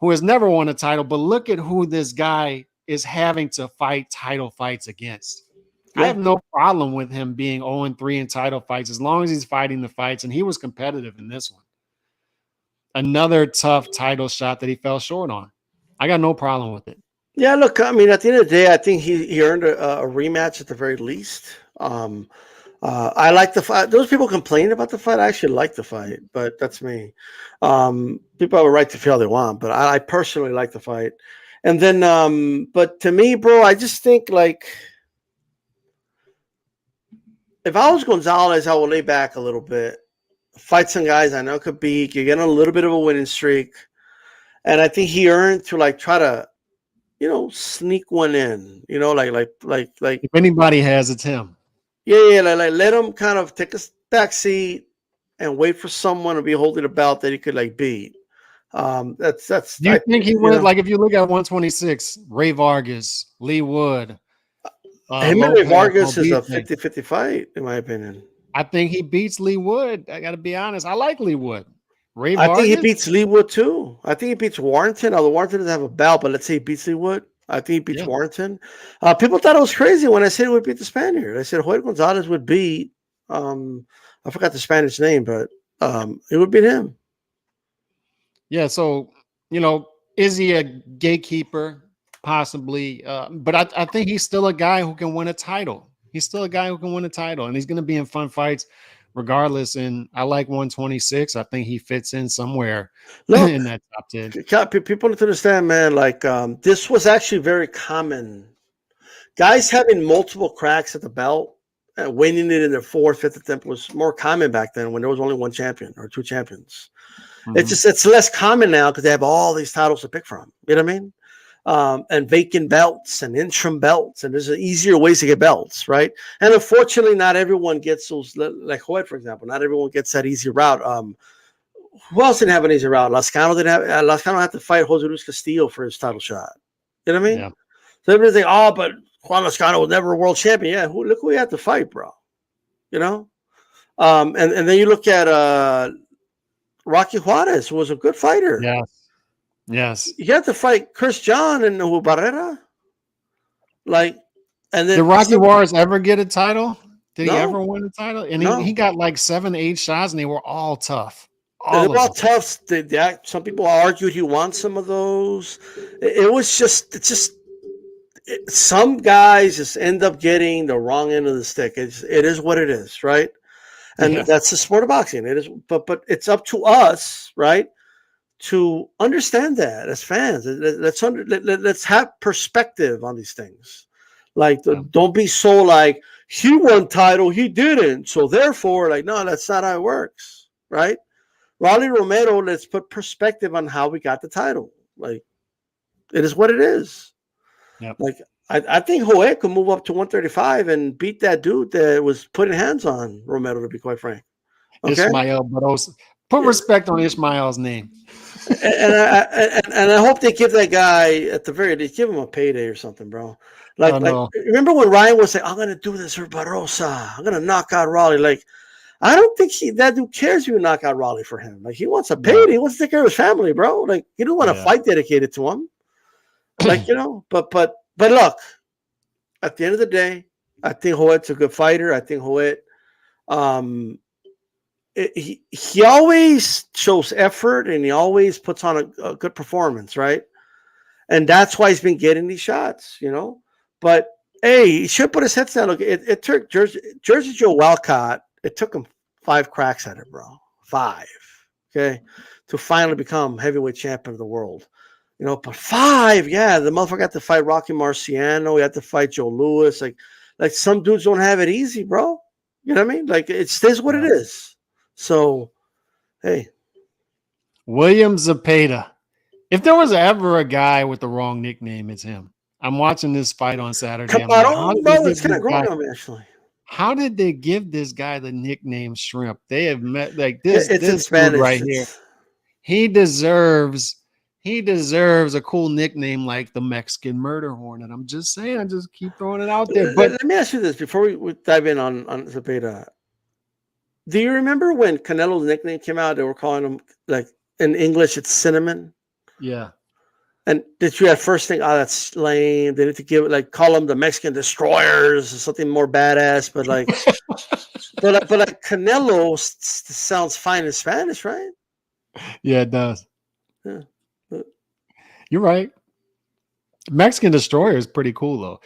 Speaker 1: who has never won a title. But look at who this guy is having to fight title fights against. I have no problem with him being 0-3 in title fights as long as he's fighting the fights, and he was competitive in this one. Another tough title shot that he fell short on. I got no problem with it.
Speaker 2: Yeah, look, I mean, at the end of the day, I think he earned a rematch at the very least. I like the fight. Those people complaining about the fight, I actually like the fight, but that's me. People have a right to feel how they want, but I personally like the fight. And then, but to me, bro, I just think like if I was Gonzalez, I would lay back a little bit, fight some guys I know could beat. You're getting a little bit of a winning streak, and I think he earned to like try to, sneak one in. Like
Speaker 1: if anybody has, it's him.
Speaker 2: Yeah, like let him kind of take a back seat and wait for someone to be holding a belt that he could like beat. That's.
Speaker 1: Do you think he would? Like if you look at 126, Ray Vargas, Lee Wood.
Speaker 2: Him and Ray Vargas is a 50-50 fight, in my opinion.
Speaker 1: I think he beats Lee Wood. I got to be honest. I like Lee Wood.
Speaker 2: I think he beats Lee Wood too. I think he beats Warrington. Although Warrington doesn't have a belt, but let's say he beats Lee Wood. I think he beats Warrington. People thought it was crazy when I said he would beat the Spaniard. I said Joel Gonzalez would beat. I forgot the Spaniard's name, but it would beat him.
Speaker 1: Yeah. So is he a gatekeeper? Possibly, but I think he's still a guy who can win a title. He's still a guy who can win a title, and he's going to be in fun fights regardless. And I like 126. I think he fits in somewhere in that top 10.
Speaker 2: People need to understand, man, like this was actually very common. Guys having multiple cracks at the belt and winning it in their fourth, fifth attempt was more common back then when there was only one champion or two champions. Mm-hmm. It's less common now because they have all these titles to pick from. You know what I mean? And vacant belts and interim belts, and there's easier ways to get belts, right? And unfortunately, not everyone gets those. Like Joel, for example, not everyone gets that easy route. Who else didn't have an easy route? Lascano didn't have. Lascano had to fight Jose Luis Castillo for his title shot. You know what I mean? Yeah. So everybody think, but Juan Lascano was never a world champion. Yeah, look who he had to fight, bro. And then you look at Rocky Juarez, who was a good fighter.
Speaker 1: Yeah. Yes.
Speaker 2: You have to fight Chris John and Barrera. And then
Speaker 1: did Rocky Juarez ever get a title? Did he ever win a title? And he got like 7, 8 shots, and they were all tough.
Speaker 2: They were all tough. Some people argued he won some of those. It was just some guys just end up getting the wrong end of the stick. It is what it is, right? And that's the sport of boxing. It is, but it's up to us, right, to understand that as fans. Let's have perspective on these things. Like, don't be so like, he won title, he didn't, so therefore, like, no, that's not how it works, right? Raleigh Romero, let's put perspective on how we got the title. Like, it is what it is. Yep. Like, I think Joel could move up to 135 and beat that dude that was putting hands on Romero, to be quite frank.
Speaker 1: Okay? Ismael Barroso. Put respect on Ismael's name.
Speaker 2: and I hope they give that guy at the very least, give him a payday or something, bro. Remember when Ryan was saying, I'm going to do this for Barrosa. I'm going to knock out Raleigh. Like, I don't think that dude cares if you knock out Raleigh for him. Like, he wants a payday. No. He wants to take care of his family, bro. Like, he don't want a fight dedicated to him. Like, but look, at the end of the day, I think Hoet's a good fighter. I think Hoet, um, he always shows effort and he always puts on a good performance, right? And that's why he's been getting these shots, you know. But hey, he should put his head down. Look, it took Jersey Joe Walcott. It took him 5 cracks at it, bro. 5, okay, to finally become heavyweight champion of the world. You know, but 5, yeah, the motherfucker had to fight Rocky Marciano. He had to fight Joe Louis. Like some dudes don't have it easy, bro. You know what I mean? Like it's this what it is. So, hey,
Speaker 1: William Zepeda. If there was ever a guy with the wrong nickname, it's him. I'm watching this fight on Saturday. I'm like,
Speaker 2: Camarón, it's kind of growing on me actually.
Speaker 1: How did they give this guy the nickname Shrimp? They have met like
Speaker 2: Yeah,
Speaker 1: this.
Speaker 2: it's in
Speaker 1: This
Speaker 2: Spanish
Speaker 1: dude right here. He deserves a cool nickname like the Mexican Murder Hornet. I'm just saying. I just keep throwing it out there. But
Speaker 2: let me ask you this before we dive in on Zepeda. Do you remember when Canelo's nickname came out? They were calling him, like, in English, it's Cinnamon.
Speaker 1: yeah.
Speaker 2: And did you at first think, oh, that's lame? They need to give it, like, call them the Mexican Destroyers or something more badass. But like, but like Canelo sounds fine in Spanish, right?
Speaker 1: Yeah, it does.
Speaker 2: Yeah.
Speaker 1: You're right. Mexican Destroyer is pretty cool though.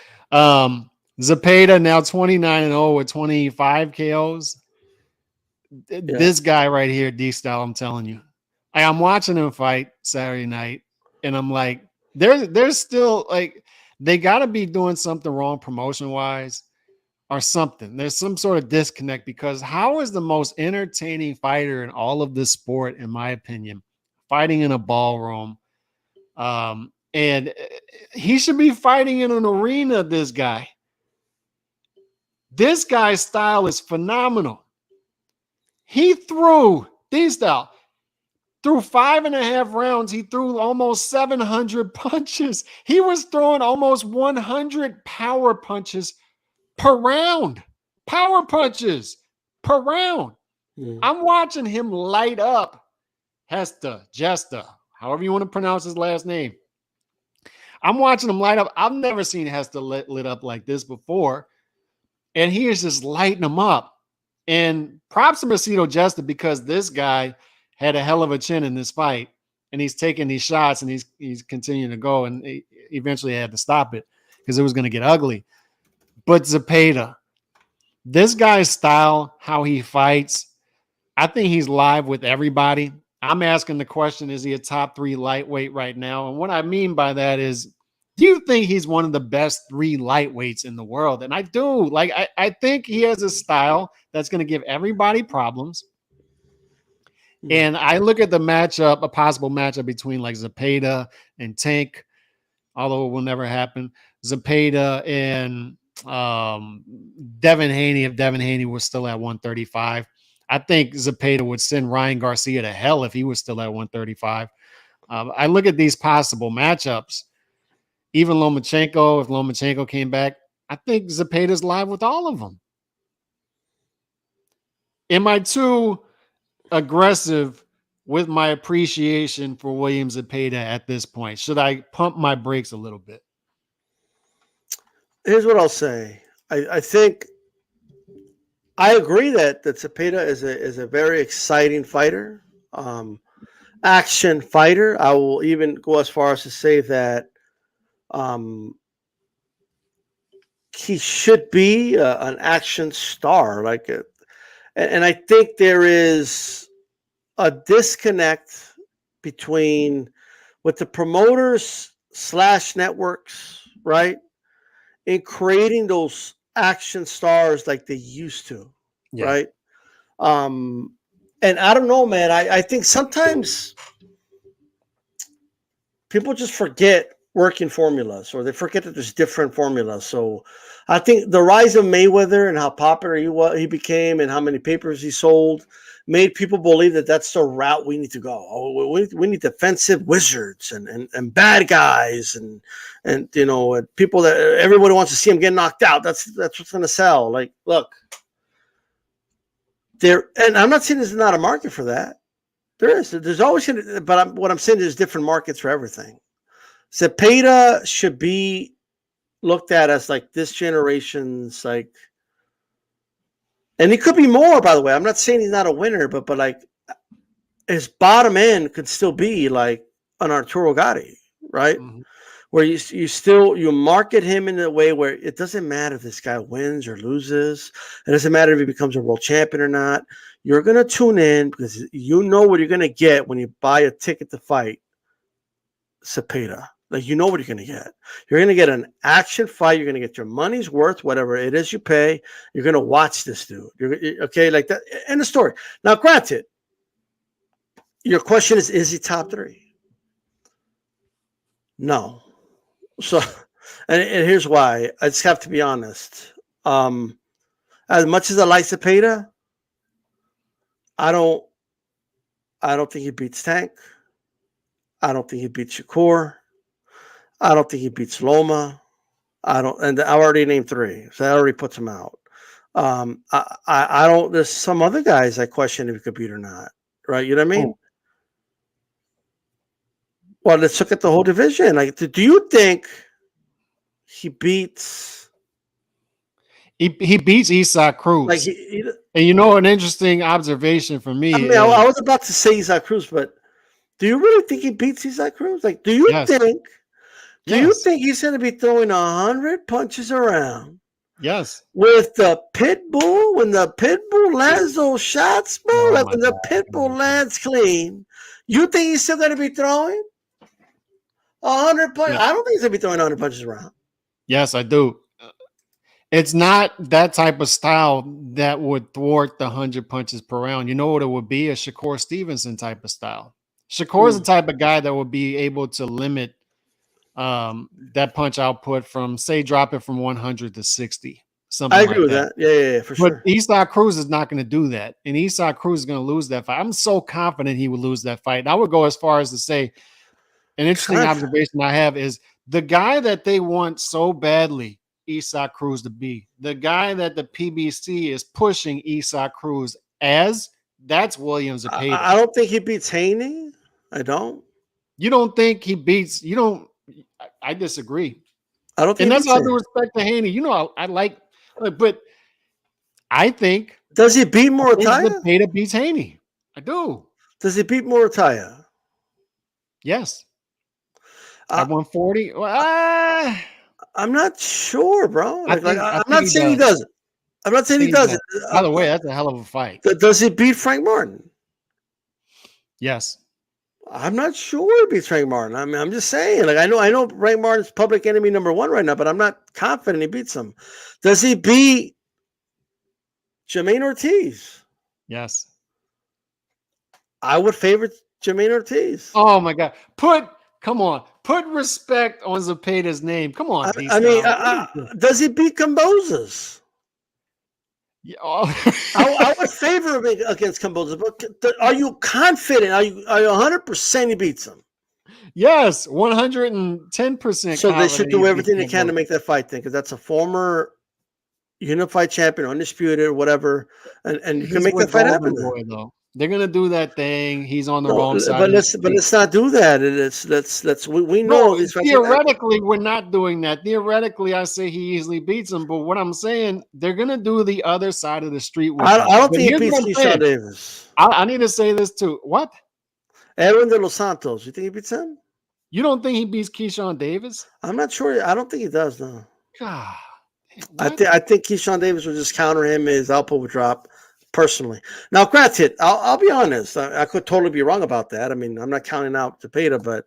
Speaker 1: Zepeda now 29-0 with 25 KOs.
Speaker 2: Yeah.
Speaker 1: This guy right here, D-Style, I'm telling you. I'm watching him fight Saturday night, and I'm like, there's still like they gotta be doing something wrong promotion-wise or something. There's some sort of disconnect because how is the most entertaining fighter in all of this sport, in my opinion, fighting in a ballroom? And he should be fighting in an arena, this guy. This guy's style is phenomenal. He threw these style through 5.5 rounds. He threw almost 700 punches. He was throwing almost 100 power punches per round. Power punches per round. I'm watching him light up Jesta, however you want to pronounce his last name. I'm watching him light up. I've never seen Hesta lit up like this before. And he is just lighting him up. And props to Macedo Justa because this guy had a hell of a chin in this fight. And he's taking these shots and he's continuing to go. And he eventually had to stop it because it was going to get ugly. But Zepeda, this guy's style, how he fights, I think he's live with everybody. I'm asking the question, is he a top 3 lightweight right now? And what I mean by that is, do you think he's one of the best 3 lightweights in the world? And I do. Like, I think he has a style that's going to give everybody problems. And I look at the matchup, a possible matchup between like Zepeda and Tank, although it will never happen. Zepeda and Devin Haney, if Devin Haney was still at 135. I think Zepeda would send Ryan Garcia to hell if he was still at 135. I look at these possible matchups. Even Lomachenko, if Lomachenko came back, I think Zepeda's live with all of them. Am I too aggressive with my appreciation for William Zepeda at this point? Should I pump my brakes a little bit?
Speaker 2: Here's what I'll say. I think I agree that Zepeda is a very exciting fighter, action fighter. I will even go as far as to say that he should be an action star. And I think there is a disconnect between what the promoters / networks, right, in creating those action stars like they used to, right? And I don't know, man. I think sometimes people just forget working formulas, or they forget that there's different formulas. So I think the rise of Mayweather and how popular he became and how many papers he sold made people believe that that's the route we need to go. Oh, we need defensive wizards and bad guys and you know, and people that everybody wants to see him get knocked out. That's what's going to sell. Like, look, and I'm not saying there's not a market for that. There is. There's always going to, but what I'm saying is different markets for everything. Zepeda should be looked at as like this generation's like, and he could be more, by the way. I'm not saying he's not a winner, but like his bottom end could still be like an Arturo Gatti, right?
Speaker 1: Mhm.
Speaker 2: Where you market him in a way where it doesn't matter if this guy wins or loses. It doesn't matter if he becomes a world champion or not. You're gonna tune in because you know what you're gonna get when you buy a ticket to fight Zepeda. Like you know what you're gonna get. You're gonna get an action fight. You're gonna get your money's worth, whatever it is you pay. You're gonna watch this dude. Okay, like that. End of story. Now, granted, your question is he top 3? No. So, and here's why. I just have to be honest. As much as I like Zepeda, I don't think he beats Tank. I don't think he beats Shakur. I don't think he beats Loma. And I already named 3, so that already puts him out. I don't. There's some other guys I question if he could beat or not. Right? You know what I mean?
Speaker 1: Oh.
Speaker 2: Well, let's look at the whole division. Like, do you think he beats?
Speaker 1: He beats Isaac Cruz.
Speaker 2: Like,
Speaker 1: and you know, an interesting observation for me.
Speaker 2: I mean, I was about to say Isaac Cruz, but do you really think he beats Isaac Cruz? Like, do you think? Do you think he's going to be throwing 100 punches around?
Speaker 1: Yes.
Speaker 2: With the pit bull, when the pit bull lands those shots, bro, like when the pit bull lands clean, you think he's still going to be throwing 100 punches? I don't think he's going to be throwing 100 punches around.
Speaker 1: Yes, I do. It's not that type of style that would thwart the 100 punches per round. You know what it would be? A Shakur Stevenson type of style. Shakur is the type of guy that would be able to limit that punch output from, say, drop it from 100 to 60. Something
Speaker 2: I agree with that. Yeah, for sure.
Speaker 1: But Isaac Cruz is not going to do that. And Isaac Cruz is going to lose that fight. I'm so confident he would lose that fight. And I would go as far as to say, an interesting observation I have is the guy that they want so badly Isaac Cruz to be, the guy that the PBC is pushing Isaac Cruz as, that's William Zepeda.
Speaker 2: I don't think he beats Haney. I don't.
Speaker 1: You don't think he beats? You don't. I disagree.
Speaker 2: I don't think.
Speaker 1: And that's all due respect to Haney. You know, I like, but I think.
Speaker 2: Does he beat Morataya?
Speaker 1: Zepeda beats Haney. I do.
Speaker 2: Does he beat Morataya?
Speaker 1: Yes. At 140.
Speaker 2: I'm not sure, bro. I'm not saying he doesn't. I'm not saying he doesn't.
Speaker 1: By the way, that's a hell of a fight.
Speaker 2: Does he beat Frank Martin?
Speaker 1: Yes.
Speaker 2: I'm not sure he beats Frank Martin. I mean, I'm just saying. Like, I know Frank Martin's public enemy number 1 right now, but I'm not confident he beats him. Does he beat Jermaine Ortiz?
Speaker 1: Yes.
Speaker 2: I would favor Jermaine Ortiz.
Speaker 1: Oh my God! Come on, put respect on Zepeda's name. Come on,
Speaker 2: I mean, does he beat Cambozas?
Speaker 1: Yeah.
Speaker 2: I would favor him against Cambozas, but are you confident? Are you 100% he beats him?
Speaker 1: Yes, 110%.
Speaker 2: So they should do everything they can to make that fight, then, because that's a former unified champion, undisputed, or whatever, and you can make that fight happen.
Speaker 1: Though. They're gonna do that thing. He's on the wrong side.
Speaker 2: But let's not do that. We know.
Speaker 1: Theoretically, we're not doing that. Theoretically, I say he easily beats him. But what I'm saying, they're gonna do the other side of the street. With
Speaker 2: I don't think he beats Keyshawn Davis.
Speaker 1: I need to say this too. What?
Speaker 2: Aaron De Los Santos. You think he beats him?
Speaker 1: You don't think he beats Keyshawn Davis?
Speaker 2: I'm not sure. I don't think he does. No.
Speaker 1: God.
Speaker 2: I think Keyshawn Davis would just counter him. His output would drop. Personally, now granted, I'll be honest. I could totally be wrong about that. I mean, I'm not counting out Zepeda, but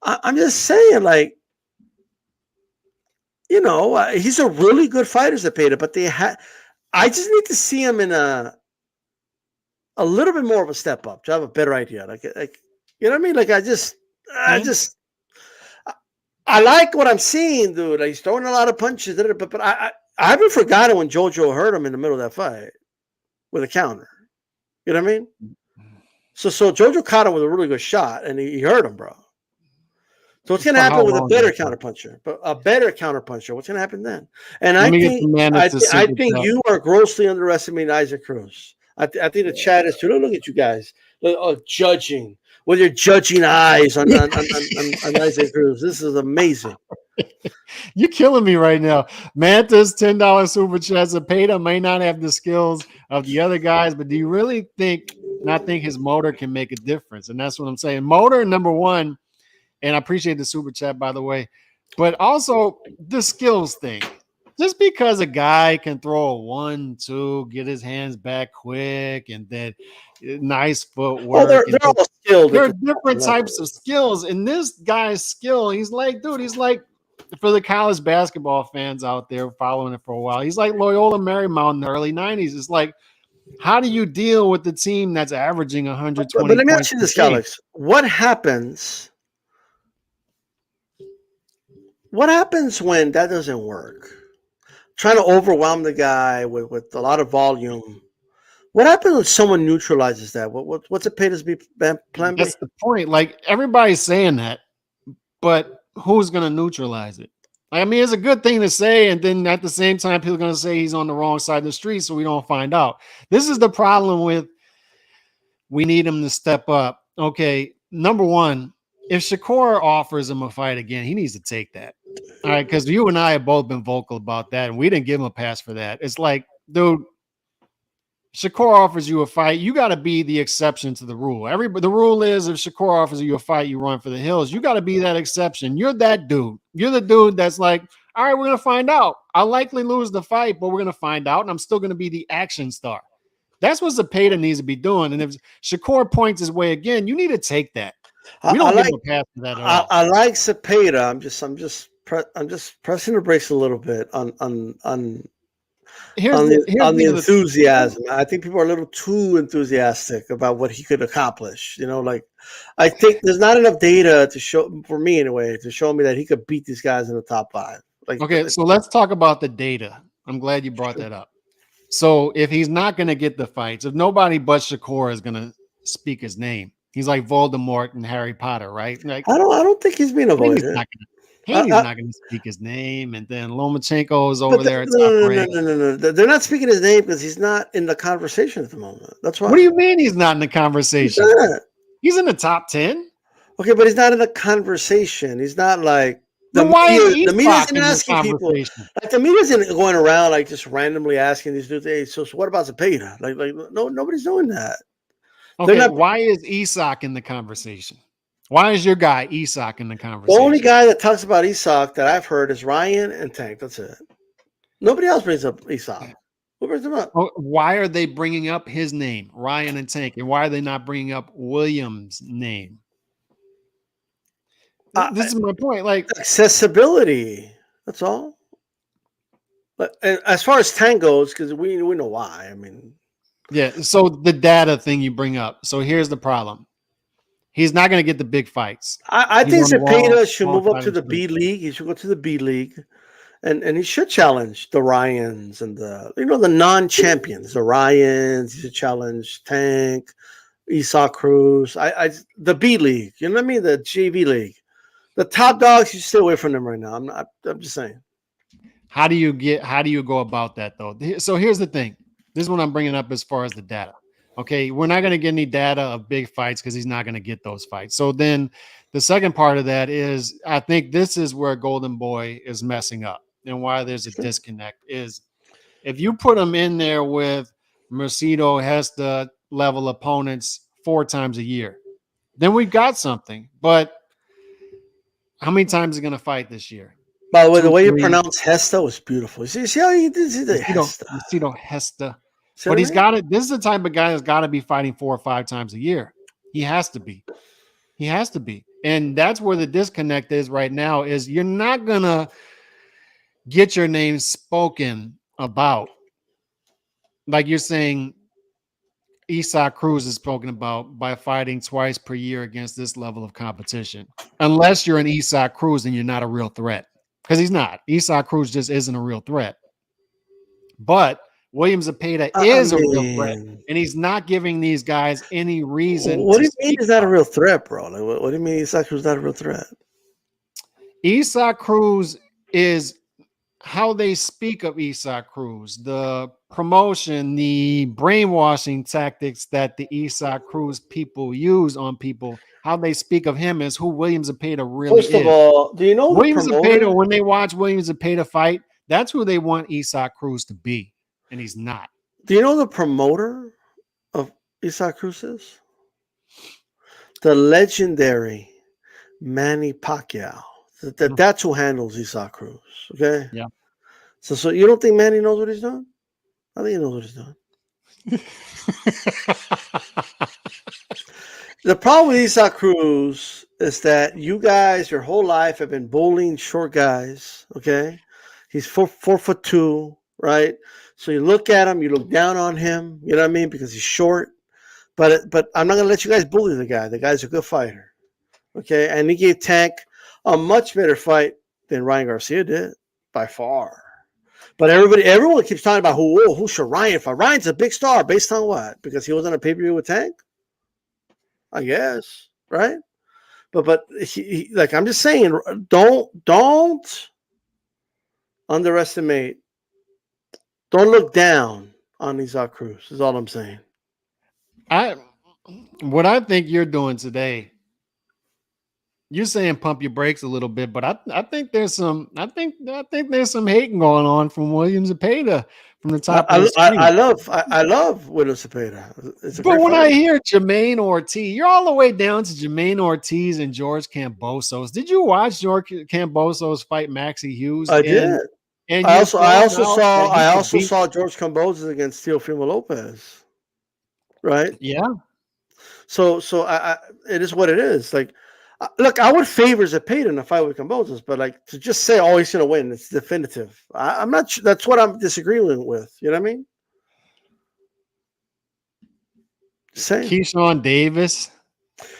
Speaker 2: I'm just saying, like, you know, he's a really good fighter, Zepeda. But I just need to see him in a little bit more of a step up to have a better idea. Like, you know what I mean? Like, I like what I'm seeing, dude. Like, he's throwing a lot of punches, but I haven't forgotten when Jojo hurt him in the middle of that fight with a counter. You know what I mean? So Jojo caught him with a really good shot, and he hurt him, bro. So what's going to happen with a better counterpuncher? But a better counterpuncher, what's going to happen then? And I think you are grossly underestimating Isaac Cruz. I think the chat is too. Look at you guys judging. with your judging eyes on Isaac Cruz. This is amazing.
Speaker 1: You're killing me right now. Manta's $10 super chat. Zepeda may not have the skills of the other guys, but do you really not think his motor can make a difference? And that's what I'm saying. Motor, number one, and I appreciate the super chat, by the way, but also the skills thing. Just because a guy can throw a 1-2, get his hands back quick, and then nice footwork.
Speaker 2: They're all skilled.
Speaker 1: There are different types of skills. And this guy's skill, he's like, for the college basketball fans out there following it for a while, he's like Loyola Marymount in the early 90s. It's like, how do you deal with the team that's averaging 120?
Speaker 2: But let me ask you this, Alex. What happens when that doesn't work? Trying to overwhelm the guy with a lot of volume. What happens when someone neutralizes that? What's Zepeda's plan B?
Speaker 1: That's the point. Like, everybody's saying that, but who's going to neutralize it? I mean, it's a good thing to say, and then at the same time, people are going to say he's on the wrong side of the street, so we don't find out. This is the problem with we need him to step up. Okay, number one, if Shakur offers him a fight again, he needs to take that. All right, because you and I have both been vocal about that, and we didn't give him a pass for that. It's like, dude, Shakur offers you a fight, you got to be the exception to the rule. The rule is if Shakur offers you a fight, you run for the hills. You got to be that exception. You're that dude. You're the dude that's like, all right, we're going to find out. I'll likely lose the fight, but we're going to find out, and I'm still going to be the action star. That's what Zepeda needs to be doing. And if Shakur points his way again, you need to take that. We don't give him a pass for that at all.
Speaker 2: I like Zepeda. I'm just pressing the brakes a little bit on the enthusiasm. I think people are a little too enthusiastic about what he could accomplish. I think there's not enough data to show, for me anyway, to show me that he could beat these guys in the top 5.
Speaker 1: So let's talk about the data. I'm glad you brought that up. So if he's not going to get the fights, if nobody but Shakur is going to speak his name, he's like Voldemort and Harry Potter, right? Like,
Speaker 2: I don't think he's being avoided.
Speaker 1: He's not going to speak his name, and then Lomachenko is over there.
Speaker 2: No. They're not speaking his name because he's not in the conversation at the moment. That's why.
Speaker 1: What do you mean he's not in the conversation? He's in the top 10.
Speaker 2: Okay, but he's not in the conversation. He's not like the media isn't asking people. Like the media isn't going around like just randomly asking these dudes, "Hey, so what about Zepeda?" Like no, nobody's doing that.
Speaker 1: Okay, why is Isak in the conversation? Why is your guy Isak in the conversation?
Speaker 2: The only guy that talks about Isak that I've heard is Ryan and Tank. That's it. Nobody else brings up Isak. Who brings him up?
Speaker 1: Why are they bringing up his name, Ryan and Tank, and why are they not bringing up Williams' name? This is my point. Like
Speaker 2: accessibility. That's all. But as far as Tank goes, because we know why. I mean,
Speaker 1: yeah. So the data thing you bring up. So here's the problem. He's not going to get the big fights.
Speaker 2: I think Zepeda should move up to the B League. He should go to the B League, and he should challenge the Ryans and the non-champions. The Ryans. He should challenge Tank, Isak Cruz. The B League. You know what I mean? The JV League. The top dogs, you stay away from them right now. I'm just saying.
Speaker 1: How do you go about that though? So here's the thing. This is what I'm bringing up as far as the data. Okay, we're not going to get any data of big fights because he's not going to get those fights. So then the second part of that is I think this is where Golden Boy is messing up and why there's a disconnect is if you put him in there with Mercedo Hesta level opponents 4 times a year, then we've got something. But how many times is he going to fight this year?
Speaker 2: By the way, the way you pronounce Hesta was beautiful. See how you did the
Speaker 1: Mercedo Hesta. But he's got it. This is the type of guy that's got to be fighting 4 or 5 times a year. He has to be. And that's where the disconnect is right now is you're not going to get your name spoken about. Like you're saying Isak Cruz is spoken about by fighting twice per year against this level of competition. Unless you're an Isak Cruz and you're not a real threat. Because he's not. Isak Cruz just isn't a real threat. But William Zepeda is a real threat, and he's not giving these guys any reason.
Speaker 2: What do you mean he's not a real threat, bro? Like, what do you mean Isak Cruz is not a real threat?
Speaker 1: Isak Cruz is how they speak of Isak Cruz, the promotion, the brainwashing tactics that the Isak Cruz people use on people, how they speak of him as who William Zepeda really
Speaker 2: First of
Speaker 1: is.
Speaker 2: all, do you know the
Speaker 1: William Zepeda,
Speaker 2: promoter?
Speaker 1: when they watch William Zepeda fight, that's who they want Isak Cruz to be, and he's not.
Speaker 2: Do you know the promoter of Isak Cruz is? The legendary Manny Pacquiao. That's who handles Isak Cruz. Okay.
Speaker 1: Yeah.
Speaker 2: So you don't think Manny knows what he's doing? I think he knows what he's doing. The problem with Isak Cruz is that you guys, your whole life, have been bullying short guys. Okay, he's 4'2", right? So you look at him, you look down on him. You know what I mean? Because he's short. But I'm not gonna let you guys bully the guy. The guy's a good fighter. Okay, and he gave Tank a much better fight than Ryan Garcia did by far. But everyone keeps talking about who should Ryan fight. Ryan's a big star based on what? Because he was on a pay-per-view with Tank, I guess, right? But he like I'm just saying, don't underestimate. Don't look down on Isak Cruz. Is all I'm saying.
Speaker 1: What I think you're doing today, you're saying pump your brakes a little bit, but I think there's some there's some hating going on from William Zepeda from the top of the screen.
Speaker 2: I love William Zepeda. It's a
Speaker 1: But
Speaker 2: great
Speaker 1: when
Speaker 2: fighter.
Speaker 1: I hear Jermaine Ortiz, you're all the way down to Jermaine Ortiz and George Kambosos. Did you watch George Kambosos fight Maxie Hughes?
Speaker 2: I did.
Speaker 1: And
Speaker 2: I also
Speaker 1: saw
Speaker 2: saw George Kambosos against Teofimo Lopez. Right.
Speaker 1: Yeah.
Speaker 2: So it is what it is. Like, look, I would favor Zepeda in a fight with Kambosos, but like to just say, oh, he's gonna win, it's definitive. I'm not. That's what I'm disagreeing with. You know what I mean? Same.
Speaker 1: Keyshawn Davis.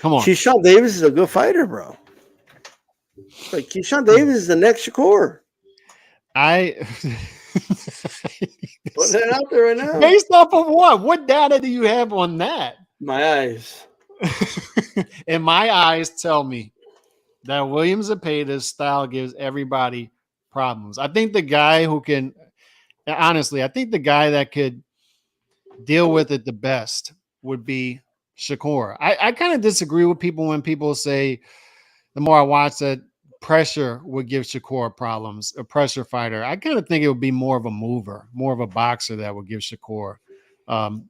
Speaker 1: Come on.
Speaker 2: Keyshawn Davis is a good fighter, bro. Like Keyshawn Davis is the next Shakur. Put that out there right now.
Speaker 1: Based off of what? What data do you have on that?
Speaker 2: My eyes.
Speaker 1: And my eyes tell me that William Zepeda's style gives everybody problems. I think the guy who can, honestly, I think the guy that could deal with it the best would be Shakur. I kind of disagree with people when people say, the more I watch that, pressure would give Shakur problems, a pressure fighter. I kind of think it would be more of a mover, more of a boxer that would give Shakur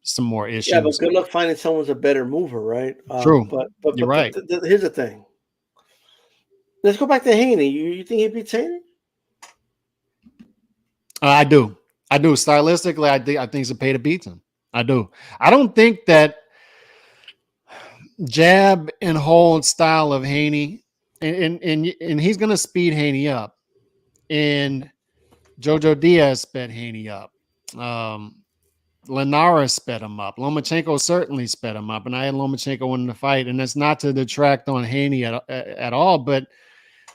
Speaker 1: some more issues.
Speaker 2: Yeah, but good luck finding someone's a better mover, right?
Speaker 1: True.
Speaker 2: But
Speaker 1: you're right.
Speaker 2: Here's the thing. Let's go back to Haney. You think he beats Haney?
Speaker 1: I do. Stylistically, I think Zepeda beats him. I do. I don't think that jab and hold style of Haney, and he's going to speed Haney up. And Jojo Diaz sped Haney up. Linares sped him up. Lomachenko certainly sped him up, and I had Lomachenko winning the fight. And that's not to detract on Haney at all, but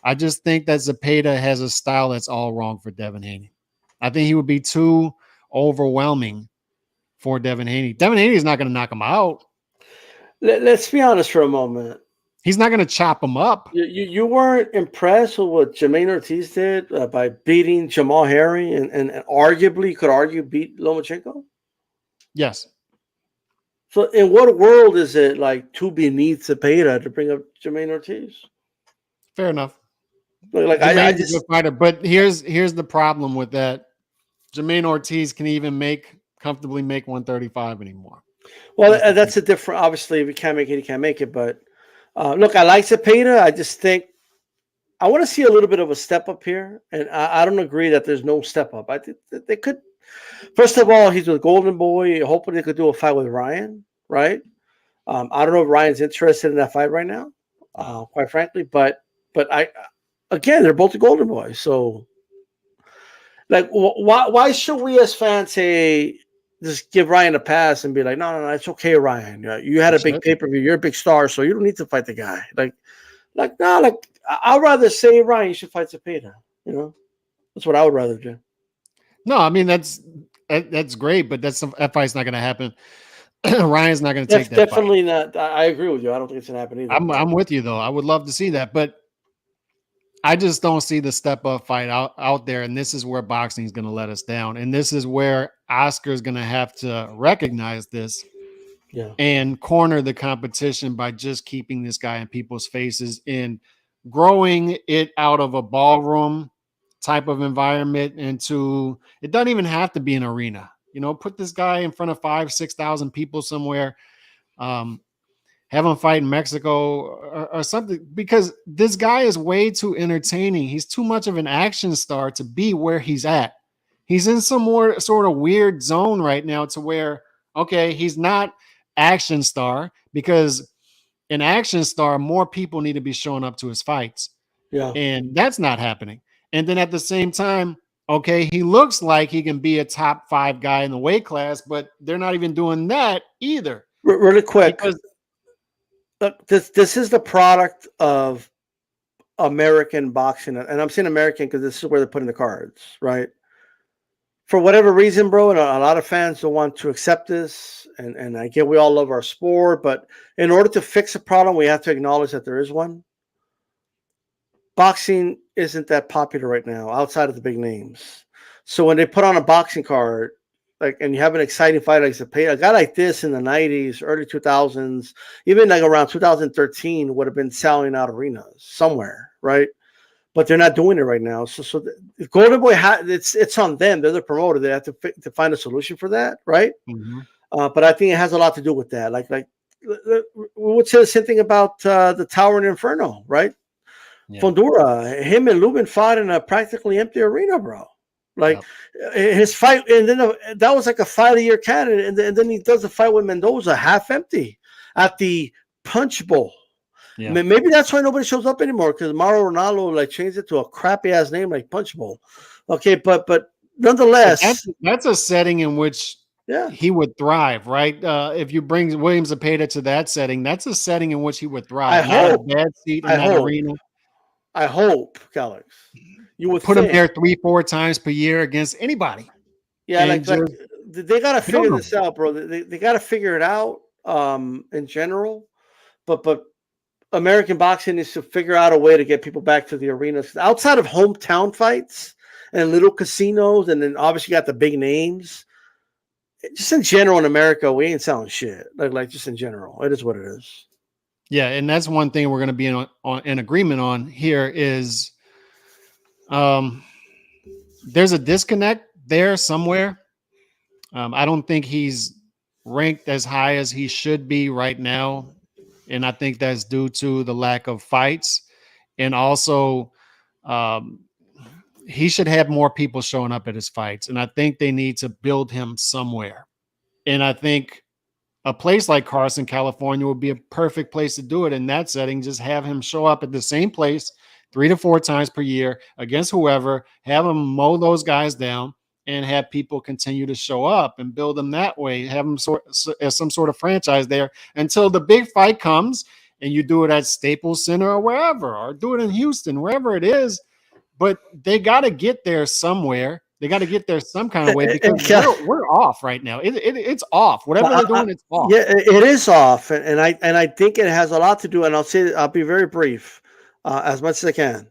Speaker 1: I just think that Zepeda has a style that's all wrong for Devin Haney. I think he would be too overwhelming for Devin Haney. Devin Haney is not going to knock him out.
Speaker 2: Let's be honest for a moment.
Speaker 1: He's not going to chop him up.
Speaker 2: You weren't impressed with what Jermaine Ortiz did by beating Jamal Harry and arguably, could argue, beat Lomachenko?
Speaker 1: Yes.
Speaker 2: So in what world is it like too beneath Zepeda to bring up Jermaine Ortiz?
Speaker 1: Fair enough.
Speaker 2: Like I just,
Speaker 1: a good fighter, but here's the problem with that. Jermaine Ortiz can even comfortably make 135 anymore.
Speaker 2: Well, that's a different. Obviously, if he can't make it, he can't make it. But look, I like Zepeda. I just think I want to see a little bit of a step up here, and I don't agree that there's no step up. I think that they could. First of all, he's with Golden Boy. Hoping they could do a fight with Ryan, right? I don't know if Ryan's interested in that fight right now, quite frankly. But again, they're both the Golden Boys. So, like, why should we as fans say just give Ryan a pass and be like, no, it's okay, Ryan. You had a big pay-per-view. You're a big star, so you don't need to fight the guy. I'd rather say, Ryan, you should fight Zepeda. You know, that's what I would rather do.
Speaker 1: No, I mean, that's great, but that fight's not going to happen. Ryan's not going to take that.
Speaker 2: Definitely not. I agree with you. I don't think it's going to happen either.
Speaker 1: I'm with you though. I would love to see that, but I just don't see the step up fight out there. And this is where boxing is going to let us down. And this is where Oscar is going to have to recognize this
Speaker 2: Yeah.
Speaker 1: and corner the competition by just keeping this guy in people's faces and growing it out of a ballroom type of environment into, it doesn't even have to be an arena. Put this guy in front of 5,000-6,000 people somewhere. Have him fight in Mexico or something, because this guy is way too entertaining. He's too much of an action star to be where he's at. He's in some more sort of weird zone right now to where, okay, he's not action star, because an action star, more people need to be showing up to his fights.
Speaker 2: Yeah.
Speaker 1: And that's not happening. And then at the same time, okay, he looks like he can be a top 5 guy in the weight class, but they're not even doing that either.
Speaker 2: Really quick.
Speaker 1: Because
Speaker 2: Look, this is the product of American boxing, and I'm saying American because this is where they're putting the cards, right? For whatever reason, bro, and a lot of fans don't want to accept this, and I get we all love our sport, but in order to fix a problem, we have to acknowledge that there is one. Boxing isn't that popular right now outside of the big names. So when they put on a boxing card, and you have an exciting fight like Zepeda, a guy like this in the 90s, early 2000s, even like around 2013 would have been selling out arenas somewhere, right? But they're not doing it right now. So Golden Boy, it's on them. They're the promoter. They have to find a solution for that, right?
Speaker 1: mm-hmm.
Speaker 2: But I think it has a lot to do with that. Like we would say the same thing about the Tower in Inferno, right? Yeah. Fondura, him and Lubin fought in a practically empty arena, bro. Like his fight, and then that was like a fight of the year candidate, and then he does a fight with Mendoza, half empty, at the Punch Bowl. Yeah. Maybe that's why nobody shows up anymore, because Mauro Ronaldo like changed it to a crappy ass name like Punch Bowl. Okay, but nonetheless,
Speaker 1: that's a setting in which he would thrive, right? If you bring William Zepeda to that setting, that's a setting in which he would thrive. Not a bad seat in that arena.
Speaker 2: I hope, Calix. You would
Speaker 1: put him there 3-4 times per year against anybody.
Speaker 2: Yeah, like they got to figure this out, bro. They got to figure it out in general. But American boxing needs to figure out a way to get people back to the arenas outside of hometown fights and little casinos, and then obviously you got the big names. Just in general in America, we ain't selling shit. Like just in general, it is what it is.
Speaker 1: Yeah, and that's one thing we're going to be in agreement on here is. There's a disconnect there somewhere. I don't think he's ranked as high as he should be right now. And I think that's due to the lack of fights. And also, he should have more people showing up at his fights. And I think they need to build him somewhere. And I think a place like Carson, California would be a perfect place to do it in that setting. Just have him show up at the same place 3 to 4 times per year against whoever, have them mow those guys down, and have people continue to show up and build them that way. Have them as some sort of franchise there until the big fight comes, and you do it at Staples Center or wherever, or do it in Houston, wherever it is. But they got to get there somewhere. They got to get there some kind of way, because we're off right now. It's off. Whatever they're doing, it's off.
Speaker 2: Yeah, it is off, and I think it has a lot to do. And I'll be very brief. As much as I can.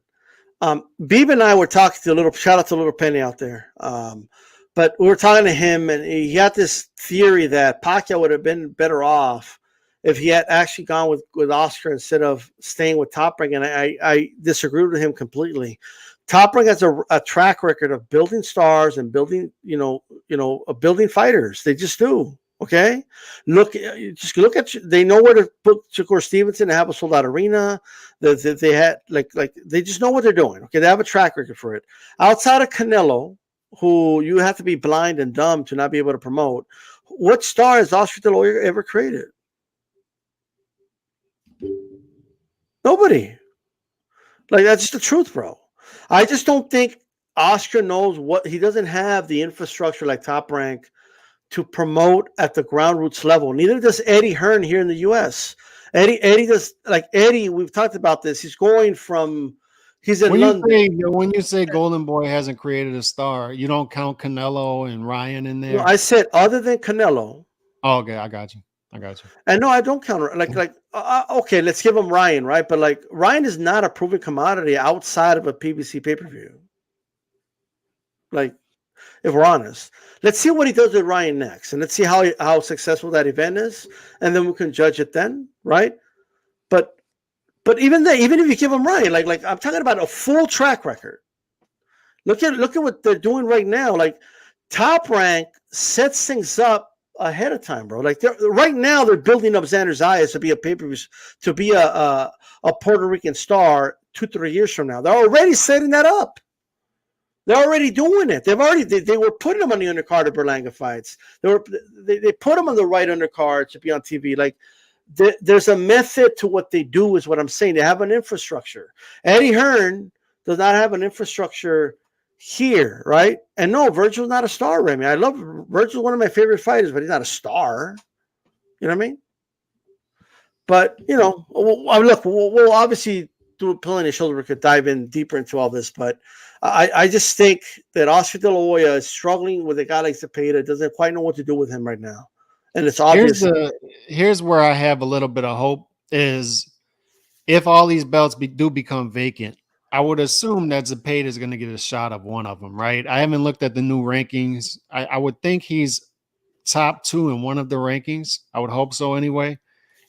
Speaker 2: Beeb and I were talking to shout out to Little Penny out there. But we were talking to him, and he had this theory that Pacquiao would have been better off if he had actually gone with Oscar instead of staying with Top Rank. And I disagreed with him completely. Top Rank has a track record of building stars and building, building fighters. They just do. Okay, look at. They know where to put Shakur Stevenson and have a sold out arena. They had they just know what they're doing. Okay, they have a track record for it. Outside of Canelo, who you have to be blind and dumb to not be able to promote, what star has Oscar De La Hoya ever created? Nobody. Like, that's just the truth, bro. I just don't think Oscar knows what he doesn't have the infrastructure like Top Rank to promote at the ground roots level. Neither does Eddie Hearn here in the U.S. Eddie does, like Eddie, we've talked about this. He's going from, he's in London.
Speaker 1: When you say Golden Boy hasn't created a star, you don't count Canelo and Ryan in there?
Speaker 2: No, I said other than Canelo.
Speaker 1: Oh, okay, I got you. I got you.
Speaker 2: And no, I don't counter okay, let's give him Ryan, right? But like Ryan is not a proven commodity outside of a PBC pay-per-view. Like, if we're honest, let's see what he does with Ryan next, and let's see how successful that event is, and then we can judge it then, right? But even then, even if you give him Ryan, like I'm talking about a full track record. Look at what they're doing right now. Like Top Rank sets things up ahead of time, bro. Like right now they're building up Xander Zayas to be a pay-per-view, to be a Puerto Rican star 2-3 years from now. They're already setting that up. They're already doing it. They were putting him on the undercard of Berlanga fights. They put him on the right undercard to be on TV. Like there's a method to what they do, is what I'm saying. They have an infrastructure. Eddie Hearn does not have an infrastructure here, right? And no, Virgil's not a star, Remy. I love Virgil's one of my favorite fighters, but he's not a star. You know what I mean? But look, we'll obviously do plenty of shoulder. We could dive in deeper into all this, but I just think that Oscar De La Hoya is struggling with a guy like Zepeda. Doesn't quite know what to do with him right now, and it's obvious.
Speaker 1: Here's where I have a little bit of hope is if all these belts do become vacant, I would assume that Zepeda is going to get a shot of one of them, right? I haven't looked at the new rankings. I would think he's top 2 in one of the rankings. I would hope so anyway.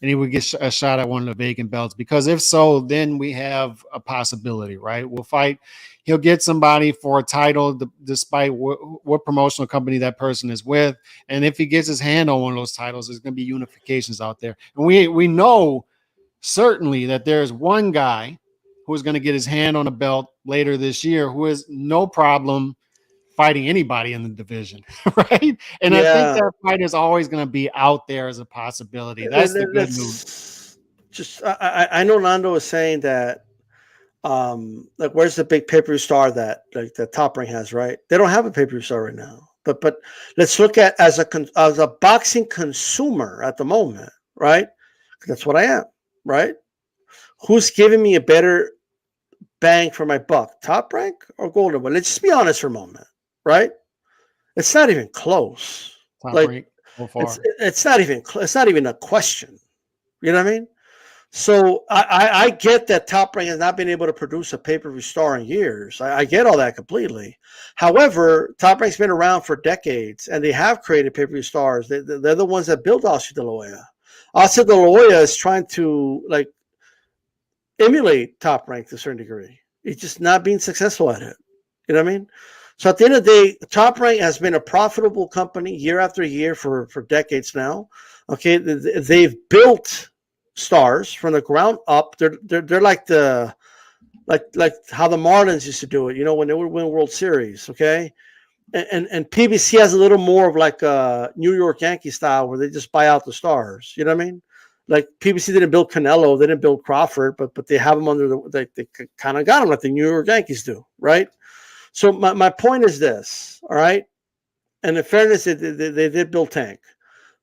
Speaker 1: And he would get a shot at one of the vacant belts, because if so, then we have a possibility, right? We'll fight. He'll get somebody for a title despite what promotional company that person is with. And if he gets his hand on one of those titles, there's going to be unifications out there. And we know certainly that there's one guy who's going to get his hand on a belt later this year who has no problem fighting anybody in the division, right? And I think that fight is always going to be out there as a possibility. That's the good news.
Speaker 2: Just I know Nando is saying that like where's the big pay-per-view star that like the Top Rank has, right? They don't have a pay-per-view star right now. But let's look at as a boxing consumer at the moment, right? That's what I am, right? Who's giving me a better bang for my buck, Top Rank or Golden Boy? Let's just be honest for a moment, right? It's not even close.
Speaker 1: Top Rank, so far.
Speaker 2: It's not even a question. You know what I mean? So I get that Top Rank has not been able to produce a pay-per-view star in years. I get all that completely. However, Top Rank's been around for decades, and they have created pay-per-view stars. They're the ones that built Oscar De La Hoya. Oscar De La Hoya is trying to like emulate Top Rank to a certain degree. He's just not being successful at it. You know what I mean? So at the end of the day, Top Rank has been a profitable company year after year for decades now. Okay, they've built stars from the ground up. They're like like how the Marlins used to do it, when they would win World Series. Okay, and PBC has a little more of like a New York Yankee style where they just buy out the stars. You know what I mean? Like PBC didn't build Canelo, they didn't build Crawford, but they have them under they kind of got them like the New York Yankees do, right? So my point is this, all right? And in fairness, they did build Tank,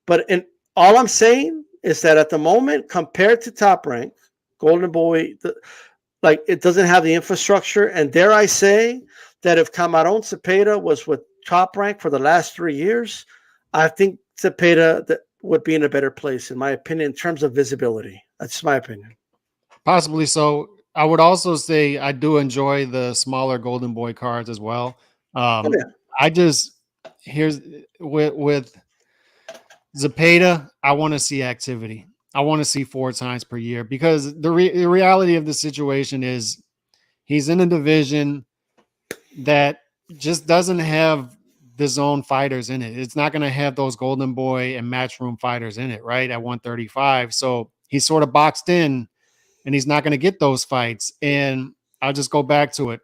Speaker 2: but all I'm saying is that at the moment, compared to Top Rank, Golden Boy, like it doesn't have the infrastructure. And dare I say that if Camarón Zepeda was with Top Rank for the last 3 years, I think Zepeda would be in a better place, in my opinion, in terms of visibility. That's my opinion.
Speaker 1: Possibly so. I would also say I do enjoy the smaller Golden Boy cards as well. I just here's with Zepeda, I want to see activity. I want to see 4 times per year, because the reality of the situation is he's in a division that just doesn't have the zone fighters in it. It's not going to have those Golden Boy and Matchroom fighters in it, right? At 135. So he's sort of boxed in, and he's not going to get those fights. And I'll just go back to it.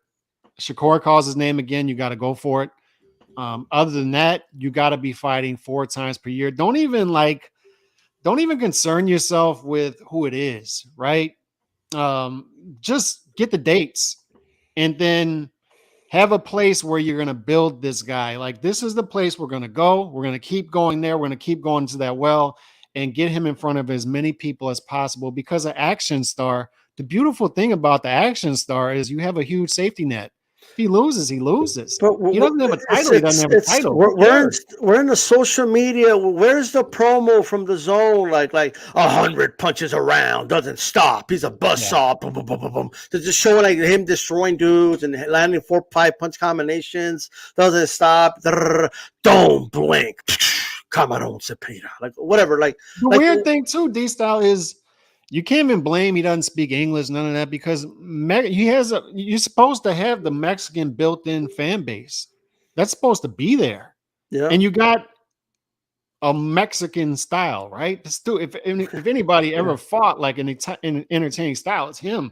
Speaker 1: Shakur calls his name again. You got to go for it. Other than that, you got to be fighting 4 times per year. Don't even concern yourself with who it is, right? Just get the dates, and then have a place where you're going to build this guy. Like, this is the place we're going to go. We're going to keep going there. We're going to keep going to that well and get him in front of as many people as possible, because an Action Star, the beautiful thing about the Action Star is you have a huge safety net. If he loses, he loses.
Speaker 2: But
Speaker 1: He doesn't have a title. He doesn't have a title. Who cares?
Speaker 2: we're in the social media. Where's the promo from the zone? Like 100 punches around, doesn't stop. He's a buzzsaw. Boom, boom, boom, boom, boom. They're just showing like him destroying dudes and landing 4-5 punch combinations. Doesn't stop. Don't blink. Come on, Zepeda. Like whatever. Like
Speaker 1: the weird thing too, D Style, is you can't even blame he doesn't speak English, none of that, because you're supposed to have the Mexican built-in fan base. That's supposed to be there.
Speaker 2: Yeah.
Speaker 1: And you got a Mexican style, right? If anybody ever fought like an entertaining style, it's him.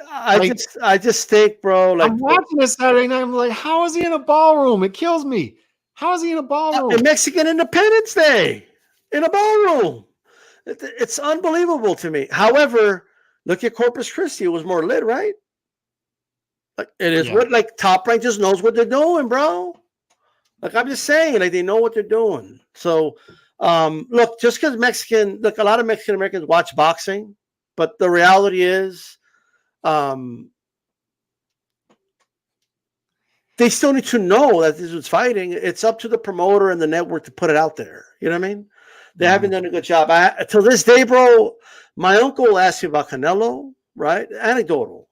Speaker 2: I just think, bro, like
Speaker 1: I'm watching this Saturday night. I'm like, how is he in a ballroom? It kills me. How is he in a ballroom?
Speaker 2: A Mexican Independence Day in a ballroom. It's unbelievable to me. However, look at Corpus Christi. It was more lit, right? Like it is what like Top Rank just knows what they're doing, bro. Like I'm just saying, like they know what they're doing. So look, just because a lot of Mexican Americans watch boxing, but the reality is they still need to know that this is fighting. It's up to the promoter and the network to put it out there. You know what I mean? They haven't done a good job. Till this day, bro, my uncle will ask me about Canelo, right? Anecdotal.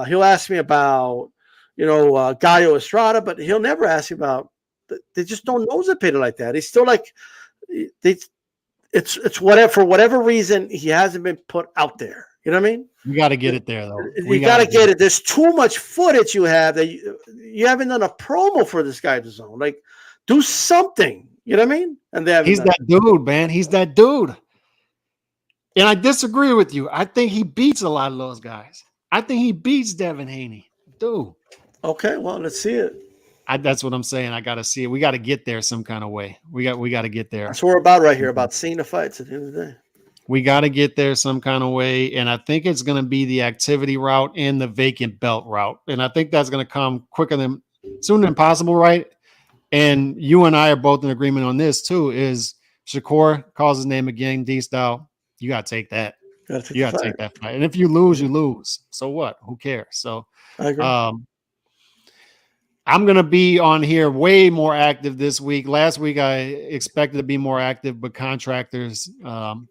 Speaker 2: He'll ask me about, Gallo Estrada, but he'll never ask me about. They just don't know Zepeda like that. He's still like, it's whatever, for whatever reason, he hasn't been put out there. You know what I mean?
Speaker 1: We got to get it there, though.
Speaker 2: You got to get it. There's too much footage you have that you haven't done a promo for this guy to zone. Like, do something. You know what I mean? And
Speaker 1: he's that dude, man. He's that dude. And I disagree with you. I think he beats a lot of those guys. I think he beats Devin Haney. Dude.
Speaker 2: Okay, well, let's see it.
Speaker 1: That's what I'm saying. I got to see it. We got to get there some kind of way. We got to get there.
Speaker 2: That's what we're about right here, about seeing the fights at the end of the day.
Speaker 1: We got to get there some kind of way. And I think it's going to be the activity route and the vacant belt route. And I think that's going to come sooner than possible, right? And you and I are both in agreement on this too, is Shakur calls his name again, D-Style. You got to take that. You got to take that fight. And if you lose, you lose. So what? Who cares? So
Speaker 2: I agree.
Speaker 1: I'm going to be on here way more active this week. Last week, I expected to be more active, but contractors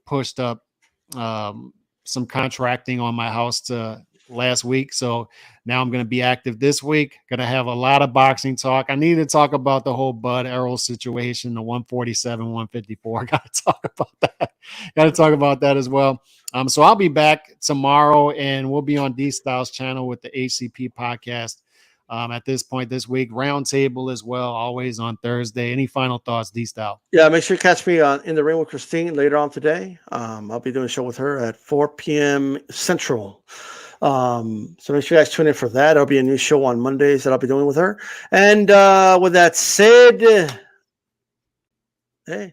Speaker 1: pushed up some contracting on my house to last week. So now I'm going to be active this week. Going to have a lot of boxing talk. I need to talk about the whole Bud Errol situation, the 147, 154. Got to talk about that. Got to talk about that as well. So I'll be back tomorrow, and we'll be on D-Style's channel with the HCP podcast. At this point this week, roundtable as well, always on Thursday. Any final thoughts, D-Style?
Speaker 2: Yeah, make sure you catch me in the ring with Christine later on today. I'll be doing a show with her at 4 p.m. Central. So make sure you guys tune in for that. There'll be a new show on Mondays that I'll be doing with her. And with that said, hey,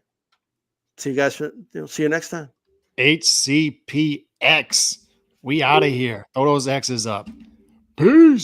Speaker 2: see you guys. See you next time.
Speaker 1: HCPX. We out of here. Throw those X's up. Peace.